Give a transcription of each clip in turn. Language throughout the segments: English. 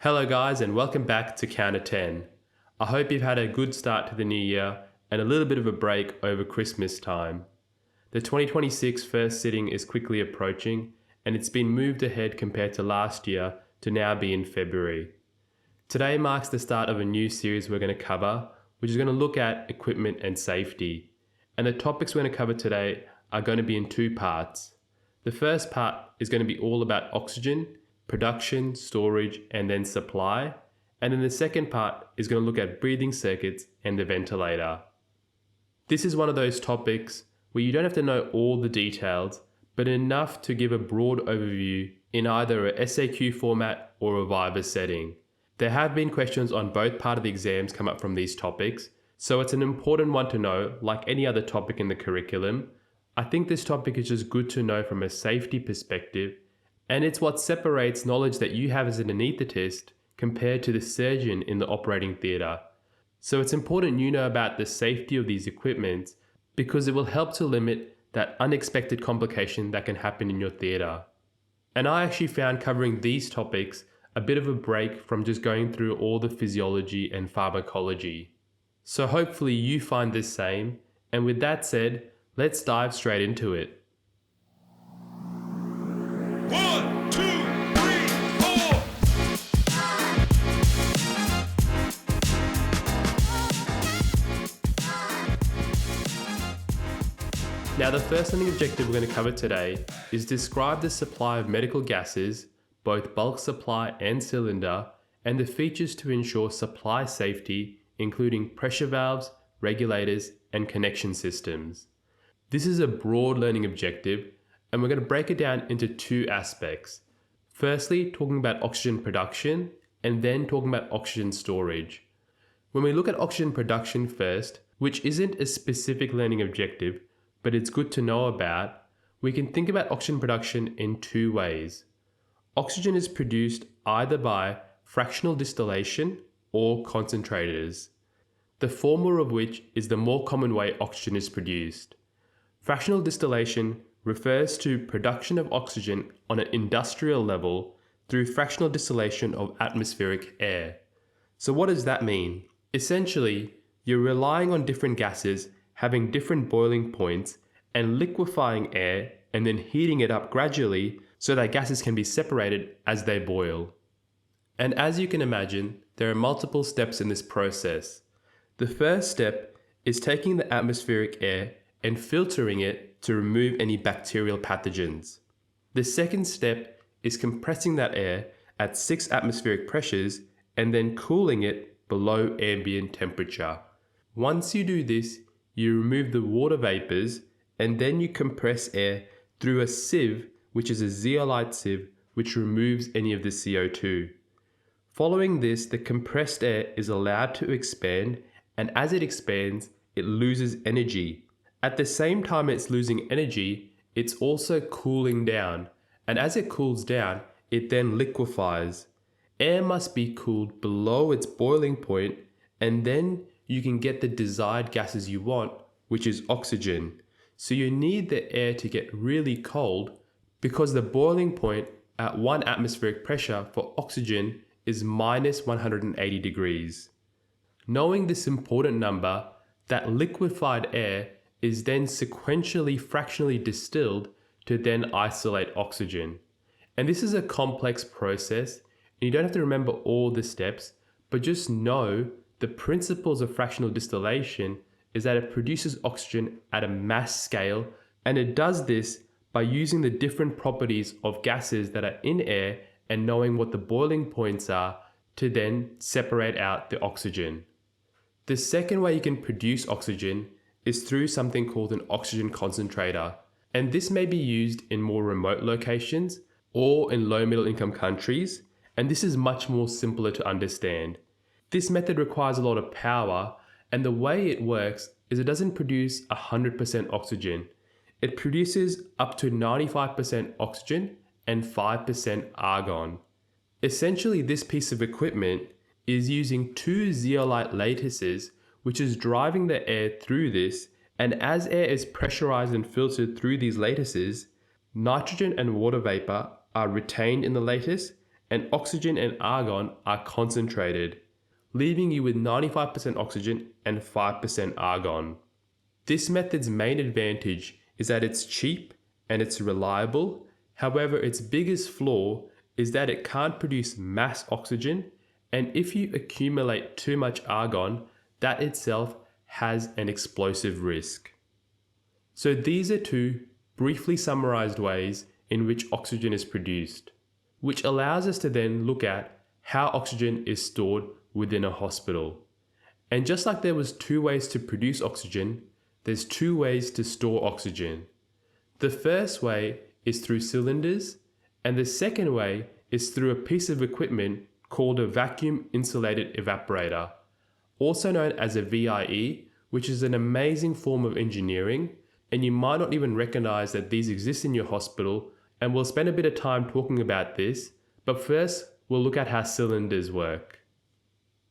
Hello guys and welcome back to Counter 10. I hope you've had a good start to the new year and a little bit of a break over Christmas time. The 2026 first sitting is quickly approaching and it's been moved ahead compared to last year to now be in February. Today marks the start of a new series we're going to cover, which is going to look at equipment and safety. And the topics we're going to cover today are going to be in two parts. The first part is going to be all about oxygen, production, storage, and then supply. And then the second part is going to look at breathing circuits and the ventilator. This is one of those topics where you don't have to know all the details, but enough to give a broad overview in either a SAQ format or a Viva setting. There have been questions on both part of the exams come up from these topics, so it's an important one to know, like any other topic in the curriculum. I think this topic is just good to know from a safety perspective, and it's what separates knowledge that you have as an anaesthetist compared to the surgeon in the operating theatre. So it's important you know about the safety of these equipments because it will help to limit that unexpected complication that can happen in your theatre. And I actually found covering these topics a bit of a break from just going through all the physiology and pharmacology. So hopefully you find the same, and with that said, let's dive straight into it. 1, 2, 3, 4. Now the first learning objective we're going to cover today is describe the supply of medical gases, both bulk supply and cylinder, and the features to ensure supply safety, including pressure valves, regulators, and connection systems. This is a broad learning objective, and we're going to break it down into two aspects. Firstly, talking about oxygen production, and then talking about oxygen storage. When we look at oxygen production first, which isn't a specific learning objective, but it's good to know about, we can think about oxygen production in two ways. Oxygen is produced either by fractional distillation or concentrators, the former of which is the more common way oxygen is produced. Fractional distillation refers to production of oxygen on an industrial level through fractional distillation of atmospheric air. So what does that mean? Essentially, you're relying on different gases having different boiling points and liquefying air and then heating it up gradually so that gases can be separated as they boil. And as you can imagine, there are multiple steps in this process. The first step is taking the atmospheric air and filtering it to remove any bacterial pathogens. The second step is compressing that air at 6 atmospheric pressures and then cooling it below ambient temperature. Once you do this, you remove the water vapors and then you compress air through a sieve, which is a zeolite sieve, which removes any of the CO2. Following this, the compressed air is allowed to expand, and as it expands, it loses energy. At the same time it's losing energy, it's also cooling down, and as it cools down, it then liquefies. Air must be cooled below its boiling point, and then you can get the desired gases you want, which is oxygen. So you need the air to get really cold because the boiling point at 1 atmospheric pressure for oxygen is minus 180 degrees. Knowing this important number, that liquefied air is then sequentially fractionally distilled to then isolate oxygen. And this is a complex process, and you don't have to remember all the steps, but just know the principles of fractional distillation is that it produces oxygen at a mass scale, and it does this by using the different properties of gases that are in air and knowing what the boiling points are to then separate out the oxygen. The second way you can produce oxygen is through something called an oxygen concentrator, and this may be used in more remote locations or in low middle income countries, and this is much more simpler to understand. This method requires a lot of power, and the way it works is it doesn't produce 100% oxygen. It produces up to 95% oxygen and 5% argon. Essentially, this piece of equipment is using 2 zeolite lattices, which is driving the air through this, and as air is pressurized and filtered through these lattices, nitrogen and water vapor are retained in the lattice, and oxygen and argon are concentrated, leaving you with 95% oxygen and 5% argon. This method's main advantage is that it's cheap and it's reliable. However, its biggest flaw is that it can't produce mass oxygen, and if you accumulate too much argon, that itself has an explosive risk. So these are two briefly summarized ways in which oxygen is produced, which allows us to then look at how oxygen is stored within a hospital. And just like there was two ways to produce oxygen, there's two ways to store oxygen. The first way is through cylinders, and the second way is through a piece of equipment called a vacuum insulated evaporator, also known as a VIE, which is an amazing form of engineering, and you might not even recognize that these exist in your hospital, and we'll spend a bit of time talking about this, but first we'll look at how cylinders work.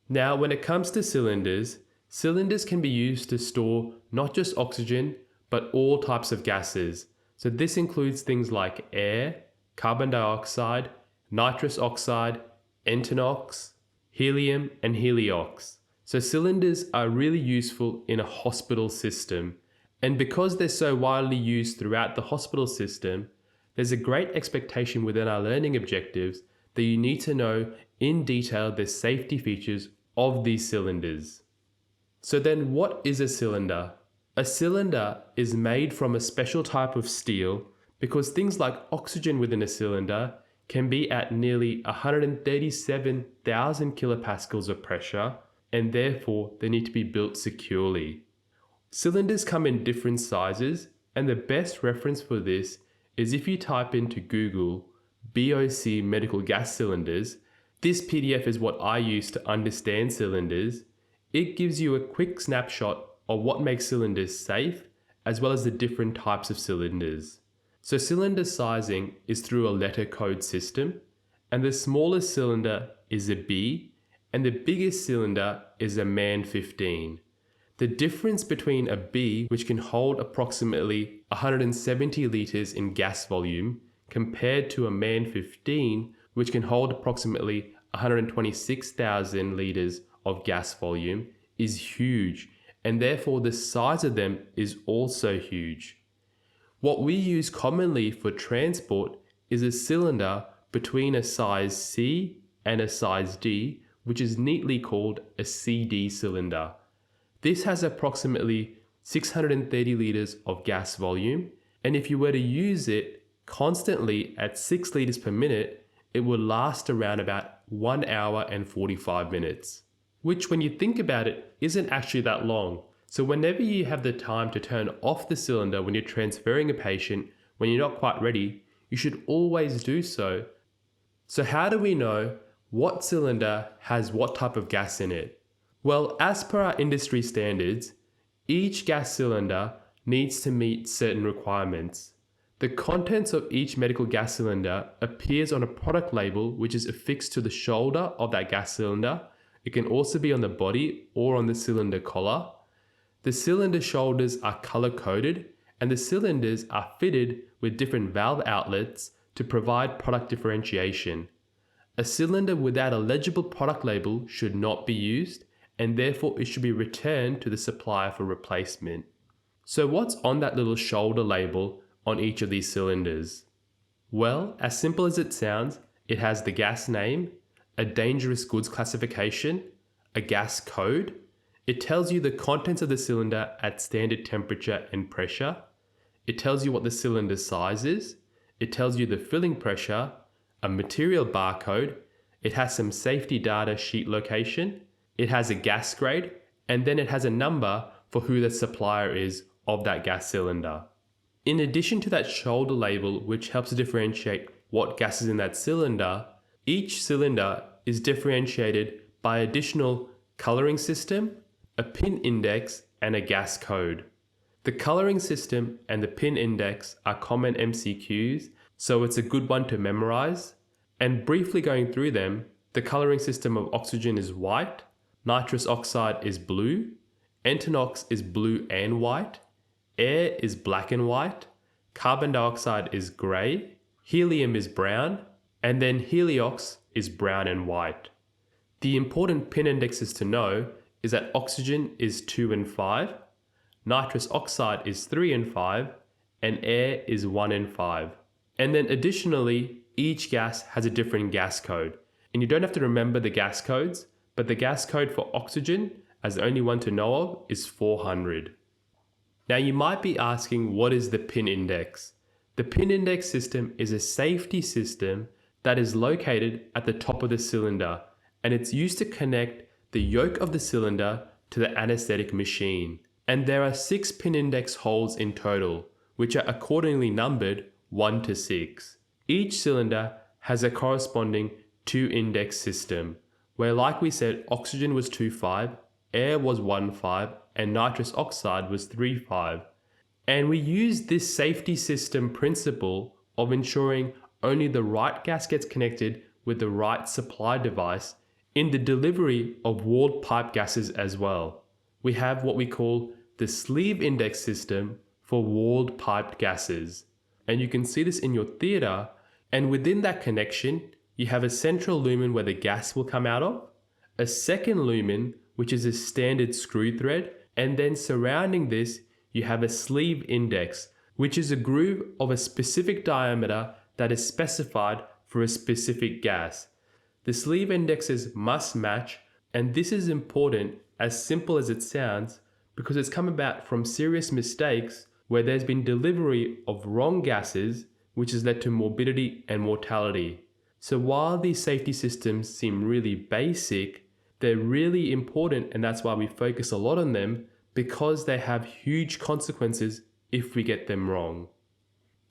Now, when it comes to cylinders, cylinders can be used to store not just oxygen, but all types of gases. So this includes things like air, carbon dioxide, nitrous oxide, NOx, helium, and heliox. So cylinders are really useful in a hospital system. And because they're so widely used throughout the hospital system, there's a great expectation within our learning objectives that you need to know in detail the safety features of these cylinders. So then what is a cylinder? A cylinder is made from a special type of steel because things like oxygen within a cylinder can be at nearly 137,000 kilopascals of pressure, and therefore they need to be built securely. Cylinders come in different sizes, and the best reference for this is if you type into Google BOC medical gas cylinders. This PDF is what I use to understand cylinders. It gives you a quick snapshot of what makes cylinders safe, as well as the different types of cylinders. So cylinder sizing is through a letter code system, and the smallest cylinder is a B, and the biggest cylinder is a MAN 15. The difference between a B, which can hold approximately 170 litres in gas volume, compared to a MAN 15, which can hold approximately 126,000 litres of gas volume, is huge, and therefore the size of them is also huge. What we use commonly for transport is a cylinder between a size C and a size D, which is neatly called a CD cylinder. This has approximately 630 litres of gas volume, and if you were to use it constantly at 6 litres per minute, it would last around about 1 hour and 45 minutes, which when you think about it isn't actually that long. So whenever you have the time to turn off the cylinder when you're transferring a patient, when you're not quite ready, you should always do so. So how do we know what cylinder has what type of gas in it? Well, as per our industry standards, each gas cylinder needs to meet certain requirements. The contents of each medical gas cylinder appears on a product label which is affixed to the shoulder of that gas cylinder. It can also be on the body or on the cylinder collar. The cylinder shoulders are color-coded, and the cylinders are fitted with different valve outlets to provide product differentiation. A cylinder without a legible product label should not be used, and therefore it should be returned to the supplier for replacement. So what's on that little shoulder label on each of these cylinders? Well, as simple as it sounds, it has the gas name, a dangerous goods classification, a gas code. It tells you the contents of the cylinder at standard temperature and pressure. It tells you what the cylinder size is. It tells you the filling pressure, a material barcode. It has some safety data sheet location. It has a gas grade, and then it has a number for who the supplier is of that gas cylinder. In addition to that shoulder label, which helps to differentiate what gas is in that cylinder, each cylinder is differentiated by additional coloring system, a pin index, and a gas code. The coloring system and the pin index are common MCQs, so it's a good one to memorize. And briefly going through them, the coloring system of oxygen is white, nitrous oxide is blue, NOx is blue and white, air is black and white, carbon dioxide is grey, helium is brown, and then heliox is brown and white. The important pin indexes to know is that oxygen is 2 and 5, nitrous oxide is 3 and 5, and air is 1 and 5. And then additionally, each gas has a different gas code. And you don't have to remember the gas codes, but the gas code for oxygen, as the only one to know of, is 400. Now you might be asking, what is the pin index? The pin index system is a safety system that is located at the top of the cylinder, and it's used to connect the yoke of the cylinder to the anaesthetic machine. And there are 6 pin index holes in total, which are accordingly numbered 1 to 6. Each cylinder has a corresponding 2 index system, where, like we said, oxygen was 2,5, air was 1,5, and nitrous oxide was 3,5. And we use this safety system principle of ensuring only the right gas gets connected with the right supply device in the delivery of walled pipe gases as well. We have what we call the sleeve index system for walled piped gases. And you can see this in your theatre, and within that connection, you have a central lumen where the gas will come out of, a second lumen, which is a standard screw thread, and then surrounding this, you have a sleeve index, which is a groove of a specific diameter that is specified for a specific gas. The sleeve indexes must match, and this is important, as simple as it sounds, because it's come about from serious mistakes where there's been delivery of wrong gases, which has led to morbidity and mortality. So while these safety systems seem really basic, they're really important, and that's why we focus a lot on them, because they have huge consequences if we get them wrong.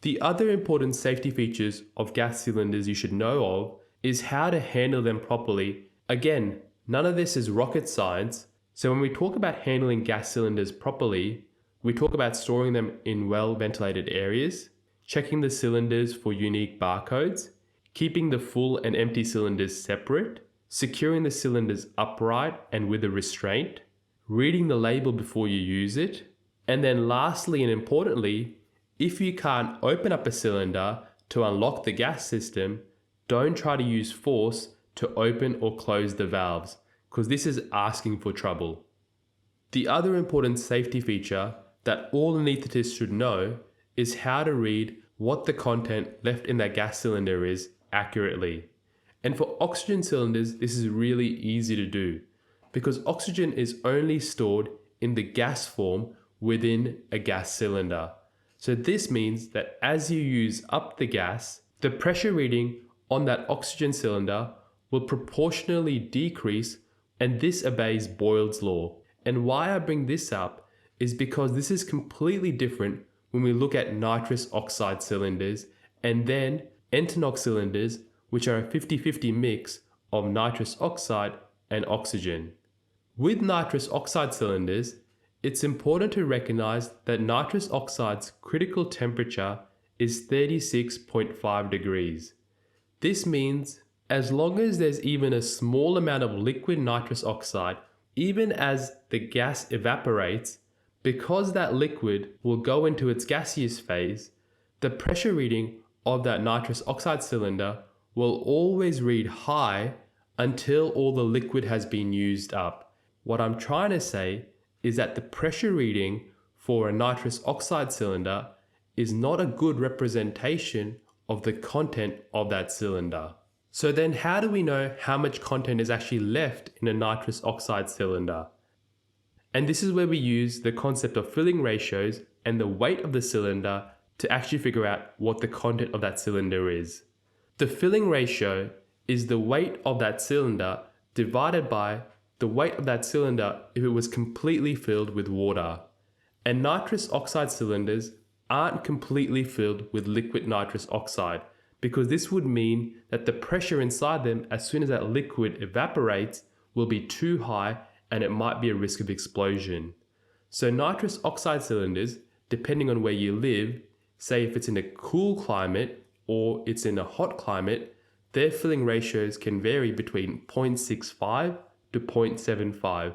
The other important safety features of gas cylinders you should know of is how to handle them properly. Again, none of this is rocket science, so when we talk about handling gas cylinders properly, we talk about storing them in well-ventilated areas, checking the cylinders for unique barcodes, keeping the full and empty cylinders separate, securing the cylinders upright and with a restraint, reading the label before you use it, and then lastly and importantly, if you can't open up a cylinder to unlock the gas system, don't try to use force to open or close the valves, because this is asking for trouble. The other important safety feature that all anaesthetists should know is how to read what the content left in that gas cylinder is accurately. And for oxygen cylinders, this is really easy to do, because oxygen is only stored in the gas form within a gas cylinder. So this means that as you use up the gas, the pressure reading on that oxygen cylinder will proportionally decrease, and this obeys Boyle's law. And why I bring this up is because this is completely different when we look at nitrous oxide cylinders and then Entonox cylinders, which are a 50-50 mix of nitrous oxide and oxygen. With nitrous oxide cylinders, it's important to recognize that nitrous oxide's critical temperature is 36.5 degrees. This means as long as there's even a small amount of liquid nitrous oxide, even as the gas evaporates, because that liquid will go into its gaseous phase, the pressure reading of that nitrous oxide cylinder will always read high until all the liquid has been used up. What I'm trying to say is that the pressure reading for a nitrous oxide cylinder is not a good representation of the content of that cylinder. So then how do we know how much content is actually left in a nitrous oxide cylinder? And this is where we use the concept of filling ratios and the weight of the cylinder to actually figure out what the content of that cylinder is. The filling ratio is the weight of that cylinder divided by the weight of that cylinder if it was completely filled with water. And nitrous oxide cylinders aren't completely filled with liquid nitrous oxide, because this would mean that the pressure inside them as soon as that liquid evaporates will be too high and it might be a risk of explosion. So nitrous oxide cylinders, depending on where you live, say if it's in a cool climate or it's in a hot climate, their filling ratios can vary between 0.65 to 0.75.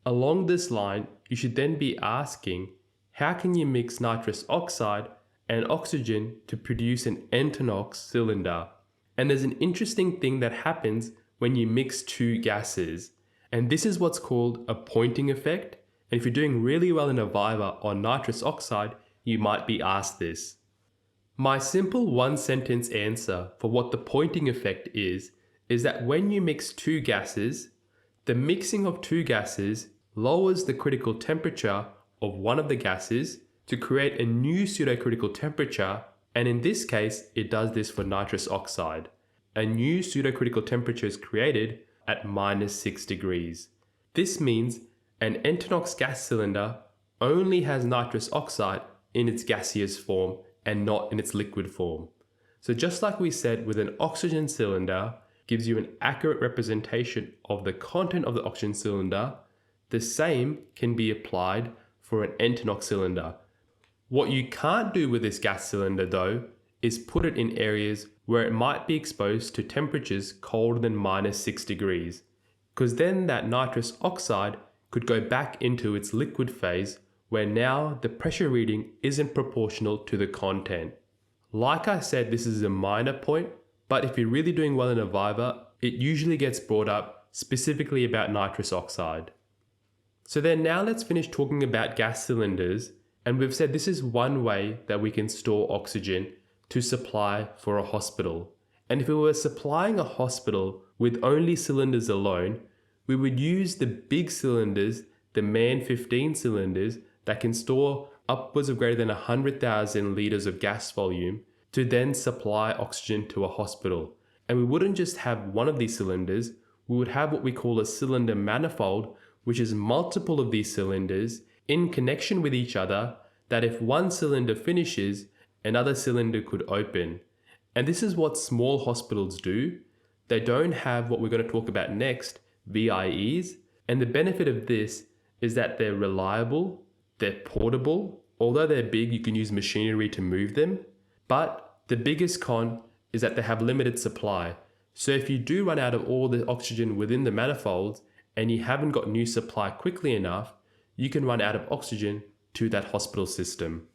Along this line, you should then be asking, how can you mix nitrous oxide and oxygen to produce an Entonox cylinder? And there's an interesting thing that happens when you mix two gases, and this is what's called a pointing effect. And if you're doing really well in a Viva on nitrous oxide, you might be asked this. My simple one-sentence answer for what the pointing effect is that when you mix two gases, the mixing of two gases lowers the critical temperature of one of the gases to create a new pseudocritical temperature, and in this case, it does this for nitrous oxide. A new pseudocritical temperature is created at -6 degrees. This means an Entonox gas cylinder only has nitrous oxide in its gaseous form and not in its liquid form. So just like we said with an oxygen cylinder gives you an accurate representation of the content of the oxygen cylinder, the same can be applied for an Entonox cylinder. What you can't do with this gas cylinder though is put it in areas where it might be exposed to temperatures colder than -6 degrees, because then that nitrous oxide could go back into its liquid phase where now the pressure reading isn't proportional to the content. Like I said, this is a minor point, but if you're really doing well in a Viva, it usually gets brought up specifically about nitrous oxide. So then now let's finish talking about gas cylinders, and we've said this is one way that we can store oxygen to supply for a hospital. And if we were supplying a hospital with only cylinders alone, we would use the big cylinders, the MAN 15 cylinders, that can store upwards of greater than 100,000 litres of gas volume to then supply oxygen to a hospital. And we wouldn't just have one of these cylinders, we would have what we call a cylinder manifold, which is multiple of these cylinders in connection with each other, that if one cylinder finishes, another cylinder could open. And this is what small hospitals do. They don't have what we're going to talk about next, VIEs, and the benefit of this is that they're reliable, they're portable. Although they're big, you can use machinery to move them, but the biggest con is that they have limited supply. So if you do run out of all the oxygen within the manifolds and you haven't got new supply quickly enough, you can run out of oxygen to that hospital system.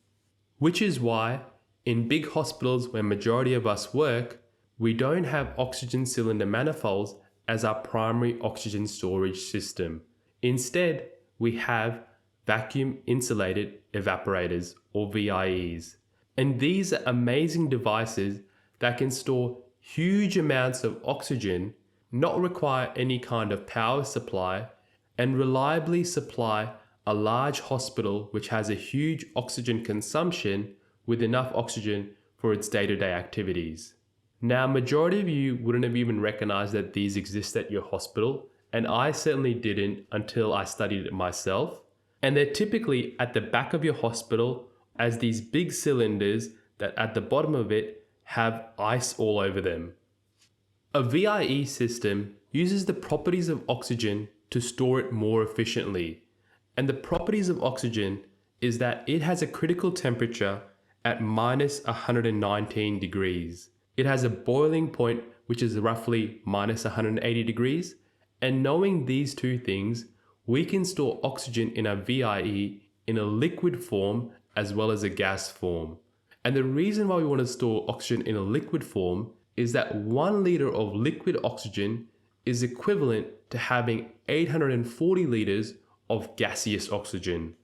Which is why in big hospitals where majority of us work, we don't have oxygen cylinder manifolds as our primary oxygen storage system. Instead, we have vacuum insulated evaporators or VIEs. And these are amazing devices that can store huge amounts of oxygen, not require any kind of power supply, and reliably supply a large hospital which has a huge oxygen consumption with enough oxygen for its day-to-day activities. Now, majority of you wouldn't have even recognized that these exist at your hospital, and I certainly didn't until I studied it myself. And they're typically at the back of your hospital as these big cylinders that at the bottom of it have ice all over them. A VIE system uses the properties of oxygen to store it more efficiently. And the properties of oxygen is that it has a critical temperature at -119 degrees. It has a boiling point which is roughly -180 degrees. And knowing these two things, we can store oxygen in a VIE in a liquid form as well as a gas form. And the reason why we want to store oxygen in a liquid form is that 1 litre of liquid oxygen is equivalent to having 840 litres of gaseous oxygen.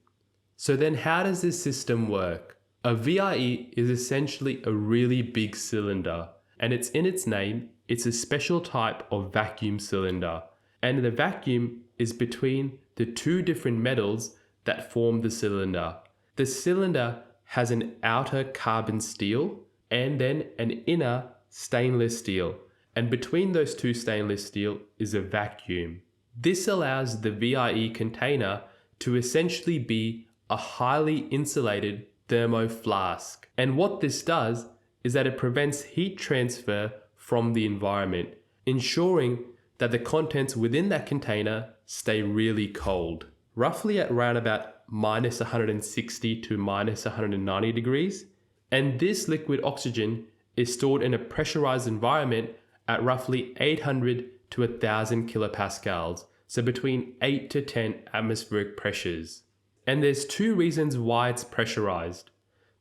So then how does this system work? A VIE is essentially a really big cylinder, and it's in its name, it's a special type of vacuum cylinder. And the vacuum is between the two different metals that form the cylinder. The cylinder has an outer carbon steel and then an inner stainless steel. And between those two stainless steel is a vacuum. This allows the VIE container to essentially be a highly insulated thermo flask. And what this does is that it prevents heat transfer from the environment, ensuring that the contents within that container stay really cold, roughly at around about -160 to -190 degrees. And this liquid oxygen is stored in a pressurized environment at roughly 800 to 1000 kilopascals, so between 8 to 10 atmospheric pressures. And there's two reasons why it's pressurized.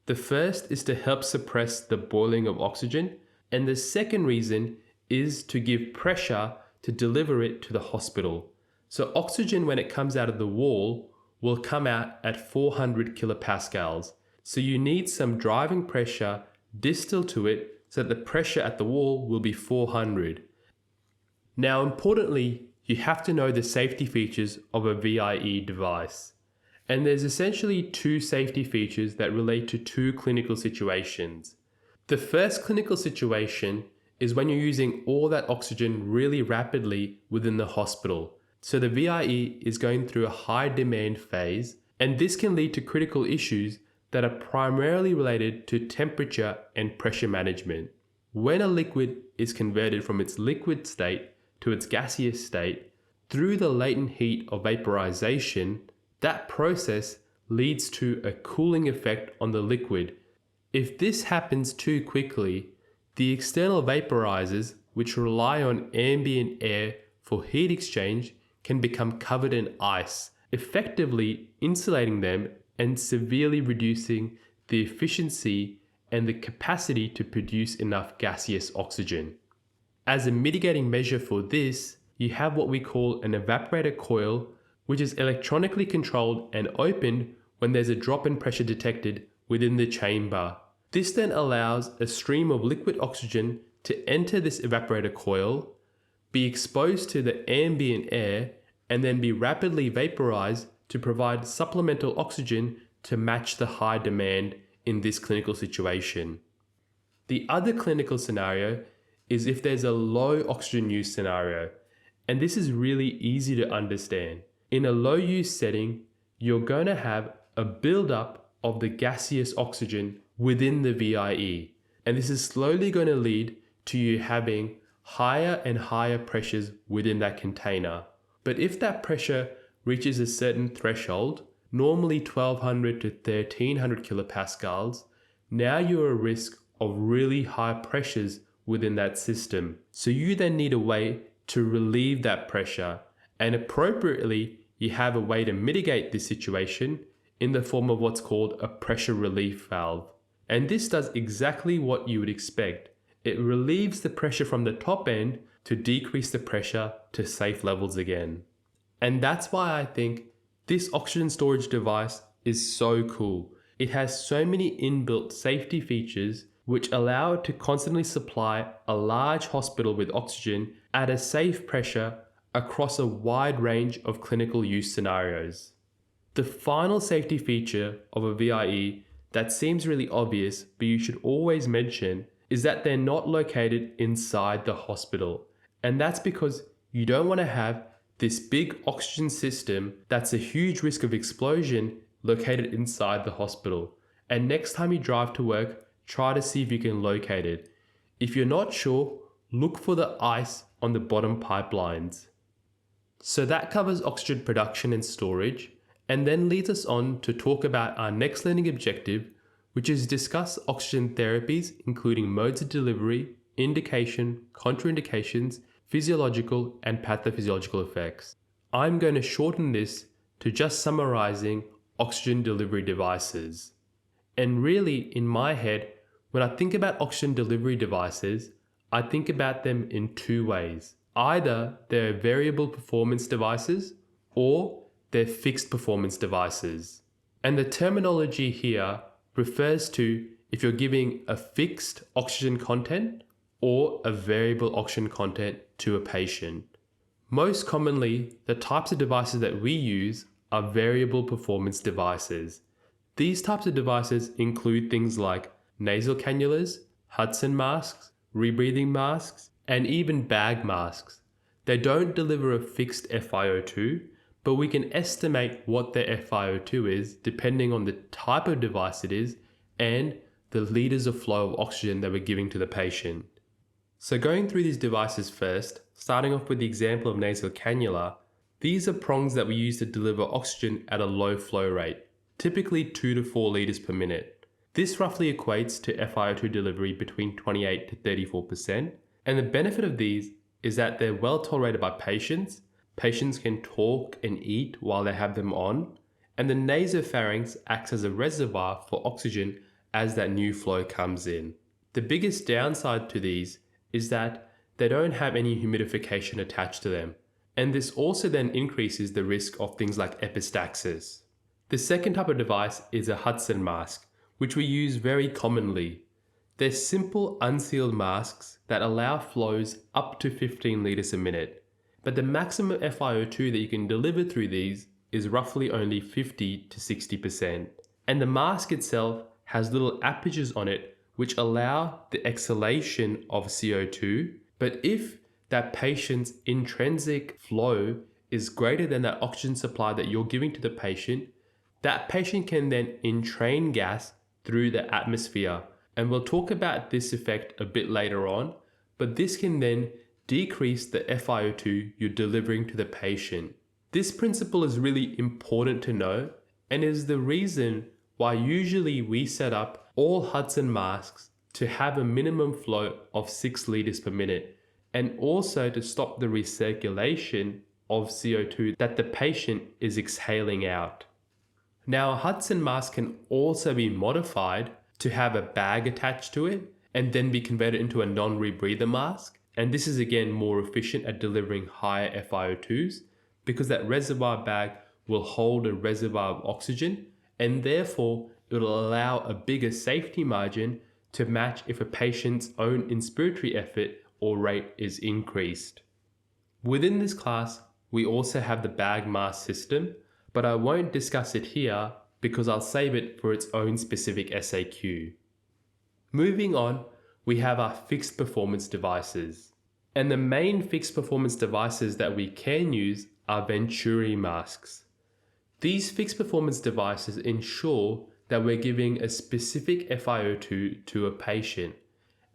The first is to help suppress the boiling of oxygen, And the second reason is to give pressure to deliver it to the hospital. So oxygen, when it comes out of the wall, will come out at 400 kilopascals. So you need some driving pressure distilled to it so that the pressure at the wall will be 400. Now, importantly, you have to know the safety features of a VIE device. And there's essentially two safety features that relate to two clinical situations. The first clinical situation is when you're using all that oxygen really rapidly within the hospital. So the VIE is going through a high demand phase, and this can lead to critical issues that are primarily related to temperature and pressure management. When a liquid is converted from its liquid state to its gaseous state through the latent heat of vaporization, that process leads to a cooling effect on the liquid. If this happens too quickly, the external vaporizers, which rely on ambient air for heat exchange, can become covered in ice, effectively insulating them and severely reducing the efficiency and the capacity to produce enough gaseous oxygen. As a mitigating measure for this, you have what we call an evaporator coil, which is electronically controlled and opened when there's a drop in pressure detected within the chamber. This then allows a stream of liquid oxygen to enter this evaporator coil, be exposed to the ambient air, and then be rapidly vaporized to provide supplemental oxygen to match the high demand in this clinical situation. The other clinical scenario is if there's a low oxygen use scenario, and this is really easy to understand. In a low use setting, you're going to have a buildup of the gaseous oxygen within the VIE, and this is slowly going to lead to you having higher and higher pressures within that container. But if that pressure reaches a certain threshold, normally 1200 to 1300 kilopascals, now you're at risk of really high pressures within that system. So you then need a way to relieve that pressure, and appropriately you have a way to mitigate this situation in the form of what's called a pressure relief valve. And this does exactly what you would expect. It relieves the pressure from the top end to decrease the pressure to safe levels again. And that's why I think this oxygen storage device is so cool. It has so many inbuilt safety features which allow it to constantly supply a large hospital with oxygen at a safe pressure across a wide range of clinical use scenarios. The final safety feature of a VIE that seems really obvious, but you should always mention, is that they're not located inside the hospital. And that's because you don't want to have this big oxygen system that's a huge risk of explosion located inside the hospital. And next time you drive to work, try to see if you can locate it. If you're not sure, look for the ice on the bottom pipelines. So that covers oxygen production and storage, and then leads us on to talk about our next learning objective, which is discuss oxygen therapies, including modes of delivery, indication, contraindications, physiological and pathophysiological effects. I'm going to shorten this to just summarizing oxygen delivery devices. And really, in my head, when I think about oxygen delivery devices, I think about them in two ways. Either they're variable performance devices or they're fixed performance devices. And the terminology here refers to if you're giving a fixed oxygen content or a variable oxygen content to a patient. Most commonly, the types of devices that we use are variable performance devices. These types of devices include things like nasal cannulas, Hudson masks, rebreathing masks, and even bag masks. They don't deliver a fixed FiO2, but we can estimate what their FiO2 is depending on the type of device it is and the liters of flow of oxygen that we're giving to the patient. So going through these devices first, starting off with the example of nasal cannula, these are prongs that we use to deliver oxygen at a low flow rate, typically 2 to 4 liters per minute. This roughly equates to FiO2 delivery between 28 to 34%, and the benefit of these is that they're well tolerated by patients. Patients can talk and eat while they have them on, and the nasopharynx acts as a reservoir for oxygen as that new flow comes in. The biggest downside to these is that they don't have any humidification attached to them, and this also then increases the risk of things like epistaxis. The second type of device is a Hudson mask, which we use very commonly. They're simple unsealed masks that allow flows up to 15 litres a minute, but the maximum FiO2 that you can deliver through these is roughly only 50 to 60%. And the mask itself has little apertures on it which allow the exhalation of CO2, but if that patient's intrinsic flow is greater than that oxygen supply that you're giving to the patient, that patient can then entrain gas through the atmosphere. And we'll talk about this effect a bit later on, but this can then decrease the FiO2 you're delivering to the patient. This principle is really important to know and is the reason why usually we set up all Hudson masks to have a minimum flow of 6 litres per minute, and also to stop the recirculation of CO2 that the patient is exhaling out. Now, a Hudson mask can also be modified to have a bag attached to it and then be converted into a non-rebreather mask. And this is again more efficient at delivering higher FiO2s because that reservoir bag will hold a reservoir of oxygen, and therefore it will allow a bigger safety margin to match if a patient's own inspiratory effort or rate is increased. Within this class, we also have the bag mask system, but I won't discuss it here because I'll save it for its own specific SAQ. Moving on, we have our fixed performance devices. And the main fixed performance devices that we can use are Venturi masks. These fixed performance devices ensure that we're giving a specific FiO2 to a patient.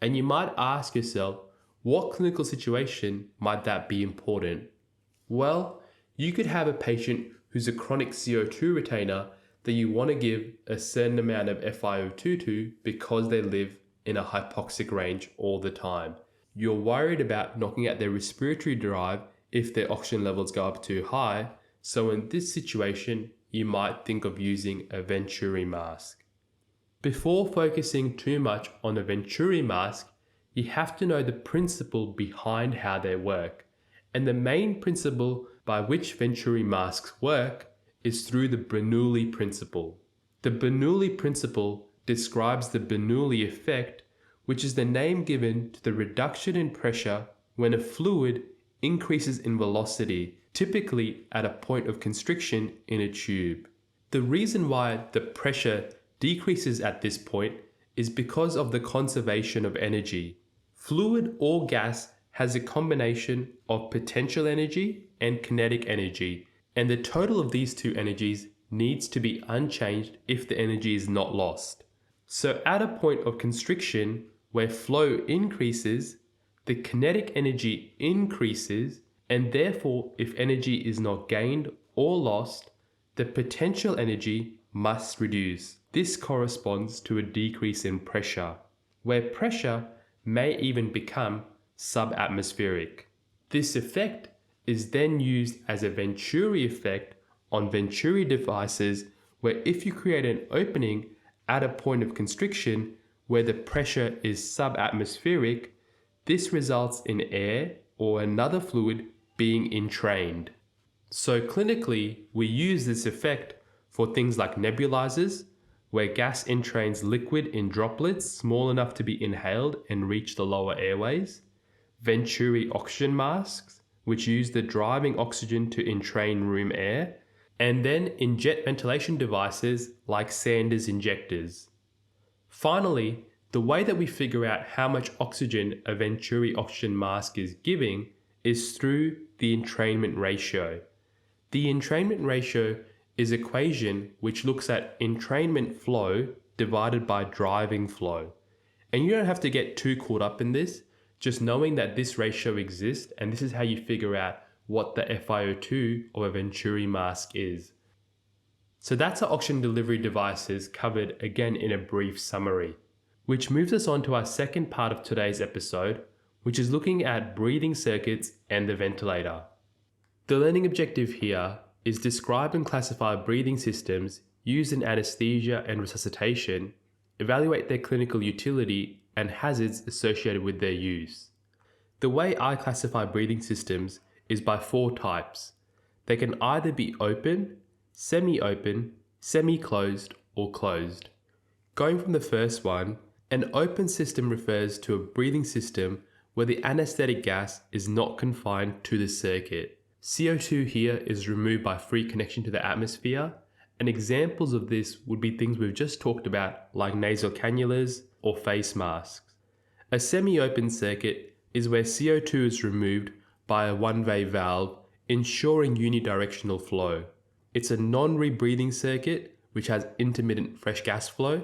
And you might ask yourself, what clinical situation might that be important? Well, you could have a patient who's a chronic CO2 retainer that you want to give a certain amount of FiO2 to because they live in a hypoxic range all the time. You're worried about knocking out their respiratory drive if their oxygen levels go up too high, so in this situation, you might think of using a Venturi mask. Before focusing too much on a Venturi mask, you have to know the principle behind how they work. And the main principle by which Venturi masks work is through the Bernoulli principle. The Bernoulli principle describes the Bernoulli effect, which is the name given to the reduction in pressure when a fluid increases in velocity, typically at a point of constriction in a tube. The reason why the pressure decreases at this point is because of the conservation of energy. Fluid or gas has a combination of potential energy and kinetic energy, and the total of these two energies needs to be unchanged if the energy is not lost. So at a point of constriction where flow increases, the kinetic energy increases, and therefore if energy is not gained or lost, the potential energy must reduce. This corresponds to a decrease in pressure, where pressure may even become subatmospheric. This effect is then used as a Venturi effect on Venturi devices, where if you create an opening at a point of constriction where the pressure is subatmospheric, this results in air or another fluid being entrained. So clinically, we use this effect for things like nebulizers, where gas entrains liquid in droplets small enough to be inhaled and reach the lower airways, Venturi oxygen masks, which use the driving oxygen to entrain room air, and then in jet ventilation devices like Sanders injectors. Finally, the way that we figure out how much oxygen a Venturi oxygen mask is giving is through the entrainment ratio. The entrainment ratio is an equation which looks at entrainment flow divided by driving flow. And you don't have to get too caught up in this, just knowing that this ratio exists, and this is how you figure out what the FiO2 of a Venturi mask is. So that's our oxygen delivery devices covered again in a brief summary, which moves us on to our second part of today's episode, which is looking at breathing circuits and the ventilator. The learning objective here is describe and classify breathing systems used in anesthesia and resuscitation, evaluate their clinical utility, and hazards associated with their use. The way I classify breathing systems is by 4 types. They can either be open, semi-open, semi-closed, or closed. Going from the first one, an open system refers to a breathing system where the anaesthetic gas is not confined to the circuit. CO2 here is removed by free connection to the atmosphere, and examples of this would be things we've just talked about like nasal cannulas or face masks. A semi-open circuit is where CO2 is removed by a one-way valve, ensuring unidirectional flow. It's a non-rebreathing circuit which has intermittent fresh gas flow,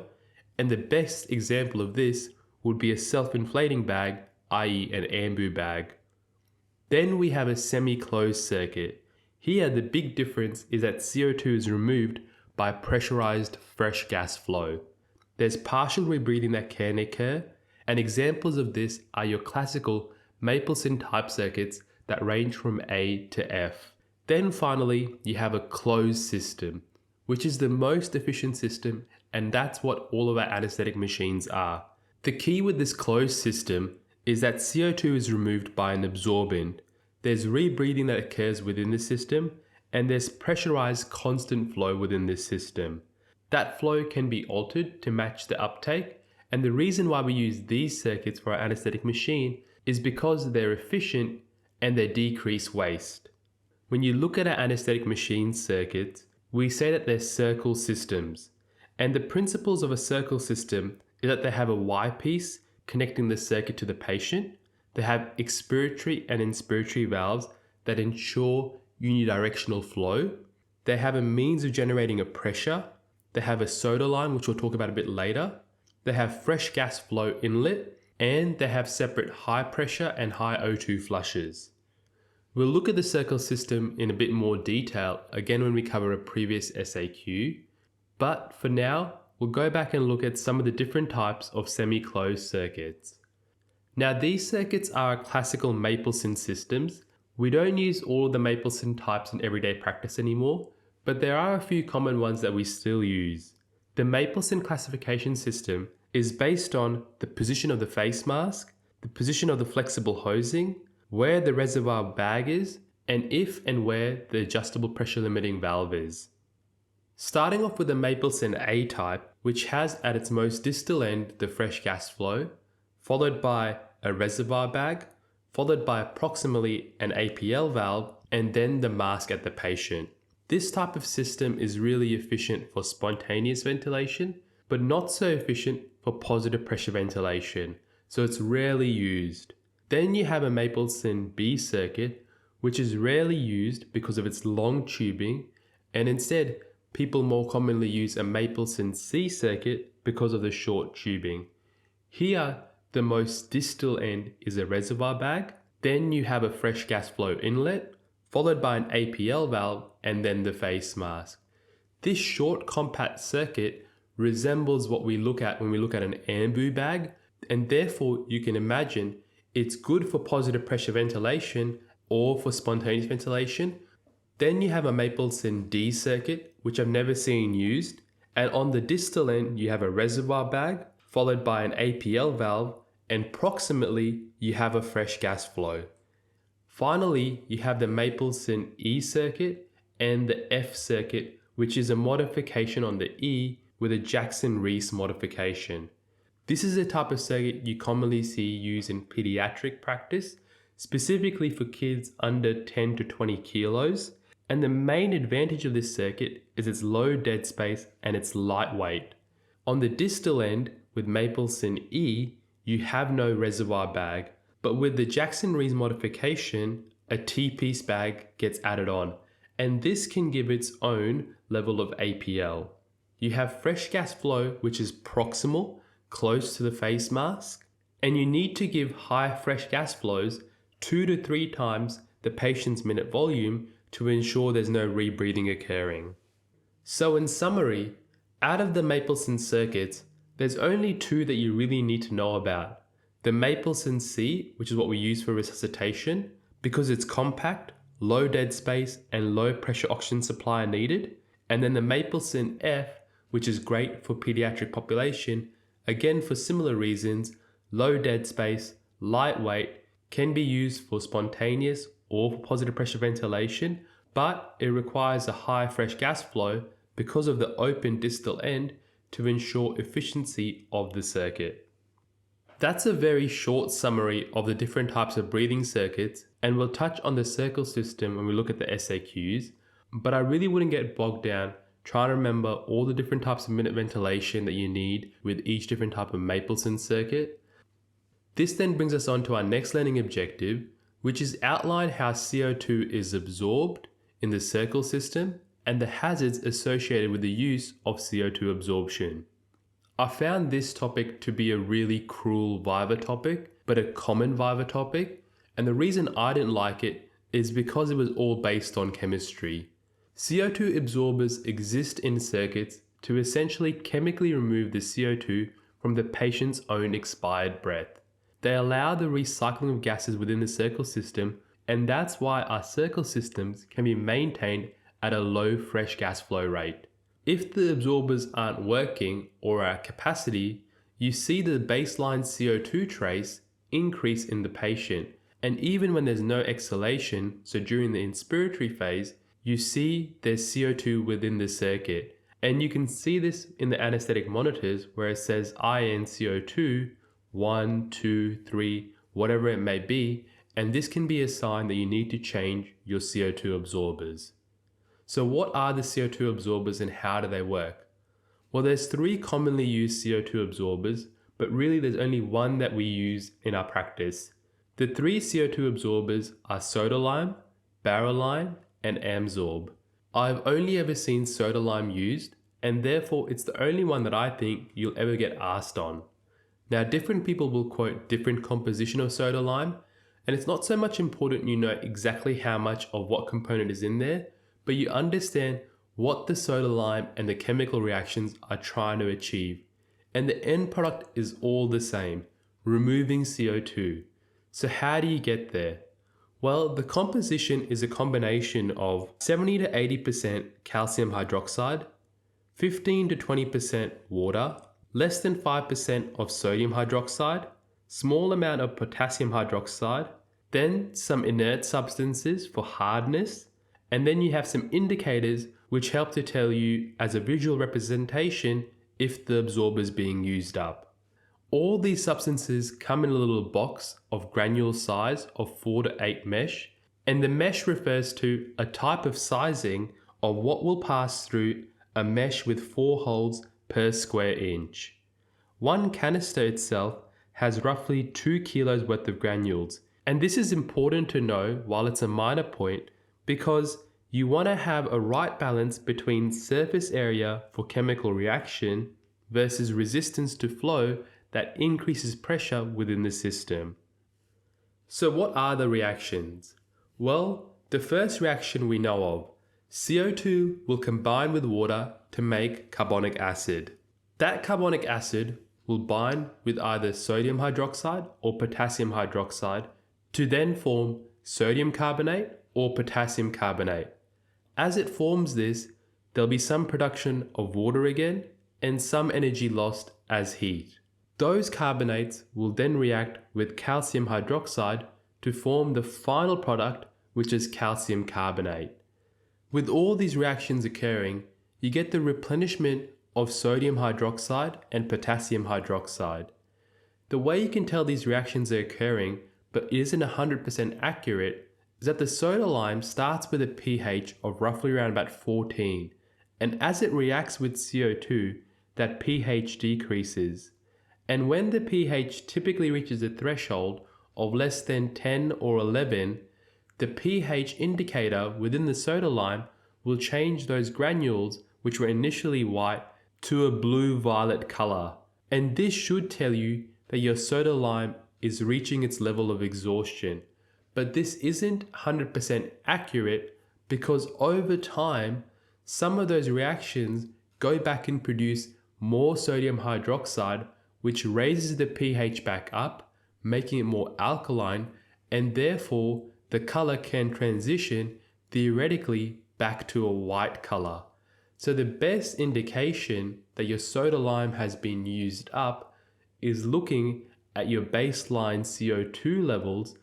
and the best example of this would be a self-inflating bag, i.e. an ambu bag. Then we have a semi-closed circuit. Here the big difference is that CO2 is removed by pressurized fresh gas flow. There's partial rebreathing that can occur, and examples of this are your classical Mapleson type circuits that range from A to F. Then finally, you have a closed system, which is the most efficient system, and that's what all of our anaesthetic machines are. The key with this closed system is that CO2 is removed by an absorbent. There's rebreathing that occurs within the system, and there's pressurized constant flow within this system. That flow can be altered to match the uptake, and the reason why we use these circuits for our anaesthetic machine is because they're efficient and they decrease waste. When you look at our anaesthetic machine circuits, we say that they're circle systems, and the principles of a circle system is that they have a Y-piece connecting the circuit to the patient. They have expiratory and inspiratory valves that ensure unidirectional flow. They have a means of generating a pressure. They have a soda line, which we'll talk about a bit later. They have fresh gas flow inlet, and they have separate high pressure and high O2 flushes. We'll look at the circle system in a bit more detail again when we cover a previous SAQ, but for now, we'll go back and look at some of the different types of semi-closed circuits. Now these circuits are classical Mapleson systems. We don't use all of the Mapleson types in everyday practice anymore, but there are a few common ones that we still use. The Mapleson classification system is based on the position of the face mask, the position of the flexible hosing, where the reservoir bag is, and if and where the adjustable pressure limiting valve is. Starting off with the Mapleson A type, which has at its most distal end the fresh gas flow, followed by a reservoir bag, followed by proximally an APL valve, and then the mask at the patient. This type of system is really efficient for spontaneous ventilation, but not so efficient for positive pressure ventilation, so it's rarely used. Then you have a Mapleson B circuit, which is rarely used because of its long tubing, and instead, people more commonly use a Mapleson C circuit because of the short tubing. Here, the most distal end is a reservoir bag, then you have a fresh gas flow inlet, followed by an APL valve, and then the face mask. This short compact circuit resembles what we look at when we look at an ambu bag, and therefore you can imagine it's good for positive pressure ventilation or for spontaneous ventilation. Then you have a Mapleson D circuit, which I've never seen used, and on the distal end you have a reservoir bag, followed by an APL valve, and proximately you have a fresh gas flow. Finally, you have the Mapleson E circuit and the F circuit, which is a modification on the E with a Jackson-Rees modification. This is a type of circuit you commonly see used in pediatric practice, specifically for kids under 10 to 20 kilos. And the main advantage of this circuit is its low dead space and its lightweight. On the distal end, with Mapleson E, you have no reservoir bag, but with the Jackson-Rees modification, a T-piece bag gets added on, and this can give its own level of APL. You have fresh gas flow, which is proximal, close to the face mask, and you need to give high fresh gas flows 2 to 3 times the patient's minute volume to ensure there's no rebreathing occurring. So in summary, out of the Mapleson circuits, there's only 2 that you really need to know about. The Mapleson C, which is what we use for resuscitation, because it's compact, low dead space, and low pressure oxygen supply needed. And then the Mapleson F, which is great for pediatric population, again for similar reasons, low dead space, lightweight, can be used for spontaneous or for positive pressure ventilation, but it requires a high fresh gas flow because of the open distal end to ensure efficiency of the circuit. That's a very short summary of the different types of breathing circuits, and we'll touch on the circle system when we look at the SAQs, but I really wouldn't get bogged down trying to remember all the different types of minute ventilation that you need with each different type of Mapleson circuit. This then brings us on to our next learning objective, which is outline how CO2 is absorbed in the circle system and the hazards associated with the use of CO2 absorption. I found this topic to be a really cruel Viva topic, but a common Viva topic, and the reason I didn't like it is because it was all based on chemistry. CO2 absorbers exist in circuits to essentially chemically remove the CO2 from the patient's own expired breath. They allow the recycling of gases within the circle system, and that's why our circle systems can be maintained at a low fresh gas flow rate. If the absorbers aren't working or are at capacity, you see the baseline CO2 trace increase in the patient, and even when there's no exhalation, so during the inspiratory phase, you see there's CO2 within the circuit. And you can see this in the anesthetic monitors where it says INCO2, 1, 2, 3, whatever it may be, and this can be a sign that you need to change your CO2 absorbers. So what are the CO2 absorbers and how do they work? Well, there's 3 commonly used CO2 absorbers, but really there's only one that we use in our practice. The 3 CO2 absorbers are soda lime, Barreline, and Amsorb. I've only ever seen soda lime used, and therefore it's the only one that I think you'll ever get asked on. Now, different people will quote different composition of soda lime, and it's not so much important you know exactly how much of what component is in there, but you understand what the soda lime and the chemical reactions are trying to achieve. And the end product is all the same, removing CO2. So how do you get there? Well, the composition is a combination of 70 to 80% calcium hydroxide, 15 to 20% water, less than 5% of sodium hydroxide, small amount of potassium hydroxide, then some inert substances for hardness, and then you have some indicators which help to tell you as a visual representation if the absorber is being used up. All these substances come in a little box of granule size of 4 to 8 mesh, and the mesh refers to a type of sizing of what will pass through a mesh with 4 holes per square inch. One canister itself has roughly 2 kilos worth of granules, and this is important to know while it's a minor point because you want to have a right balance between surface area for chemical reaction versus resistance to flow that increases pressure within the system. So what are the reactions? Well, the first reaction we know of, CO2 will combine with water to make carbonic acid. That carbonic acid will bind with either sodium hydroxide or potassium hydroxide to then form sodium carbonate or potassium carbonate. As it forms this, there'll be some production of water again and some energy lost as heat. Those carbonates will then react with calcium hydroxide to form the final product, which is calcium carbonate. With all these reactions occurring, you get the replenishment of sodium hydroxide and potassium hydroxide. The way you can tell these reactions are occurring, but it isn't 100% accurate, is that the soda lime starts with a pH of roughly around about 14, and as it reacts with CO2, that pH decreases. And when the pH typically reaches a threshold of less than 10 or 11, the pH indicator within the soda lime will change those granules, which were initially white, to a blue-violet color. And this should tell you that your soda lime is reaching its level of exhaustion. But this isn't 100% accurate because over time, some of those reactions go back and produce more sodium hydroxide, which raises the pH back up, making it more alkaline, and therefore the color can transition theoretically back to a white color. So the best indication that your soda lime has been used up is looking at your baseline CO2 levels.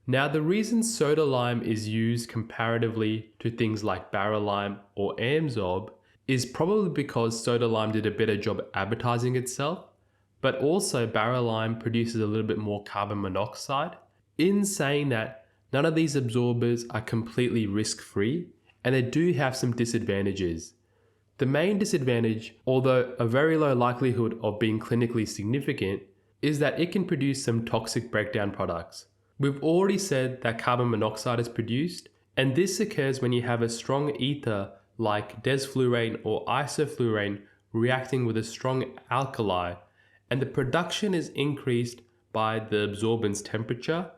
Now, the reason soda lime is used comparatively to things like barrel lime or ANZCA is probably because soda lime did a better job advertising itself, but also barrel lime produces a little bit more carbon monoxide. In saying that, none of these absorbers are completely risk-free, and they do have some disadvantages. The main disadvantage, although a very low likelihood of being clinically significant, is that it can produce some toxic breakdown products. We've already said that carbon monoxide is produced, and this occurs when you have a strong ether like desflurane or isoflurane reacting with a strong alkali, and the production is increased by the absorbent's temperature.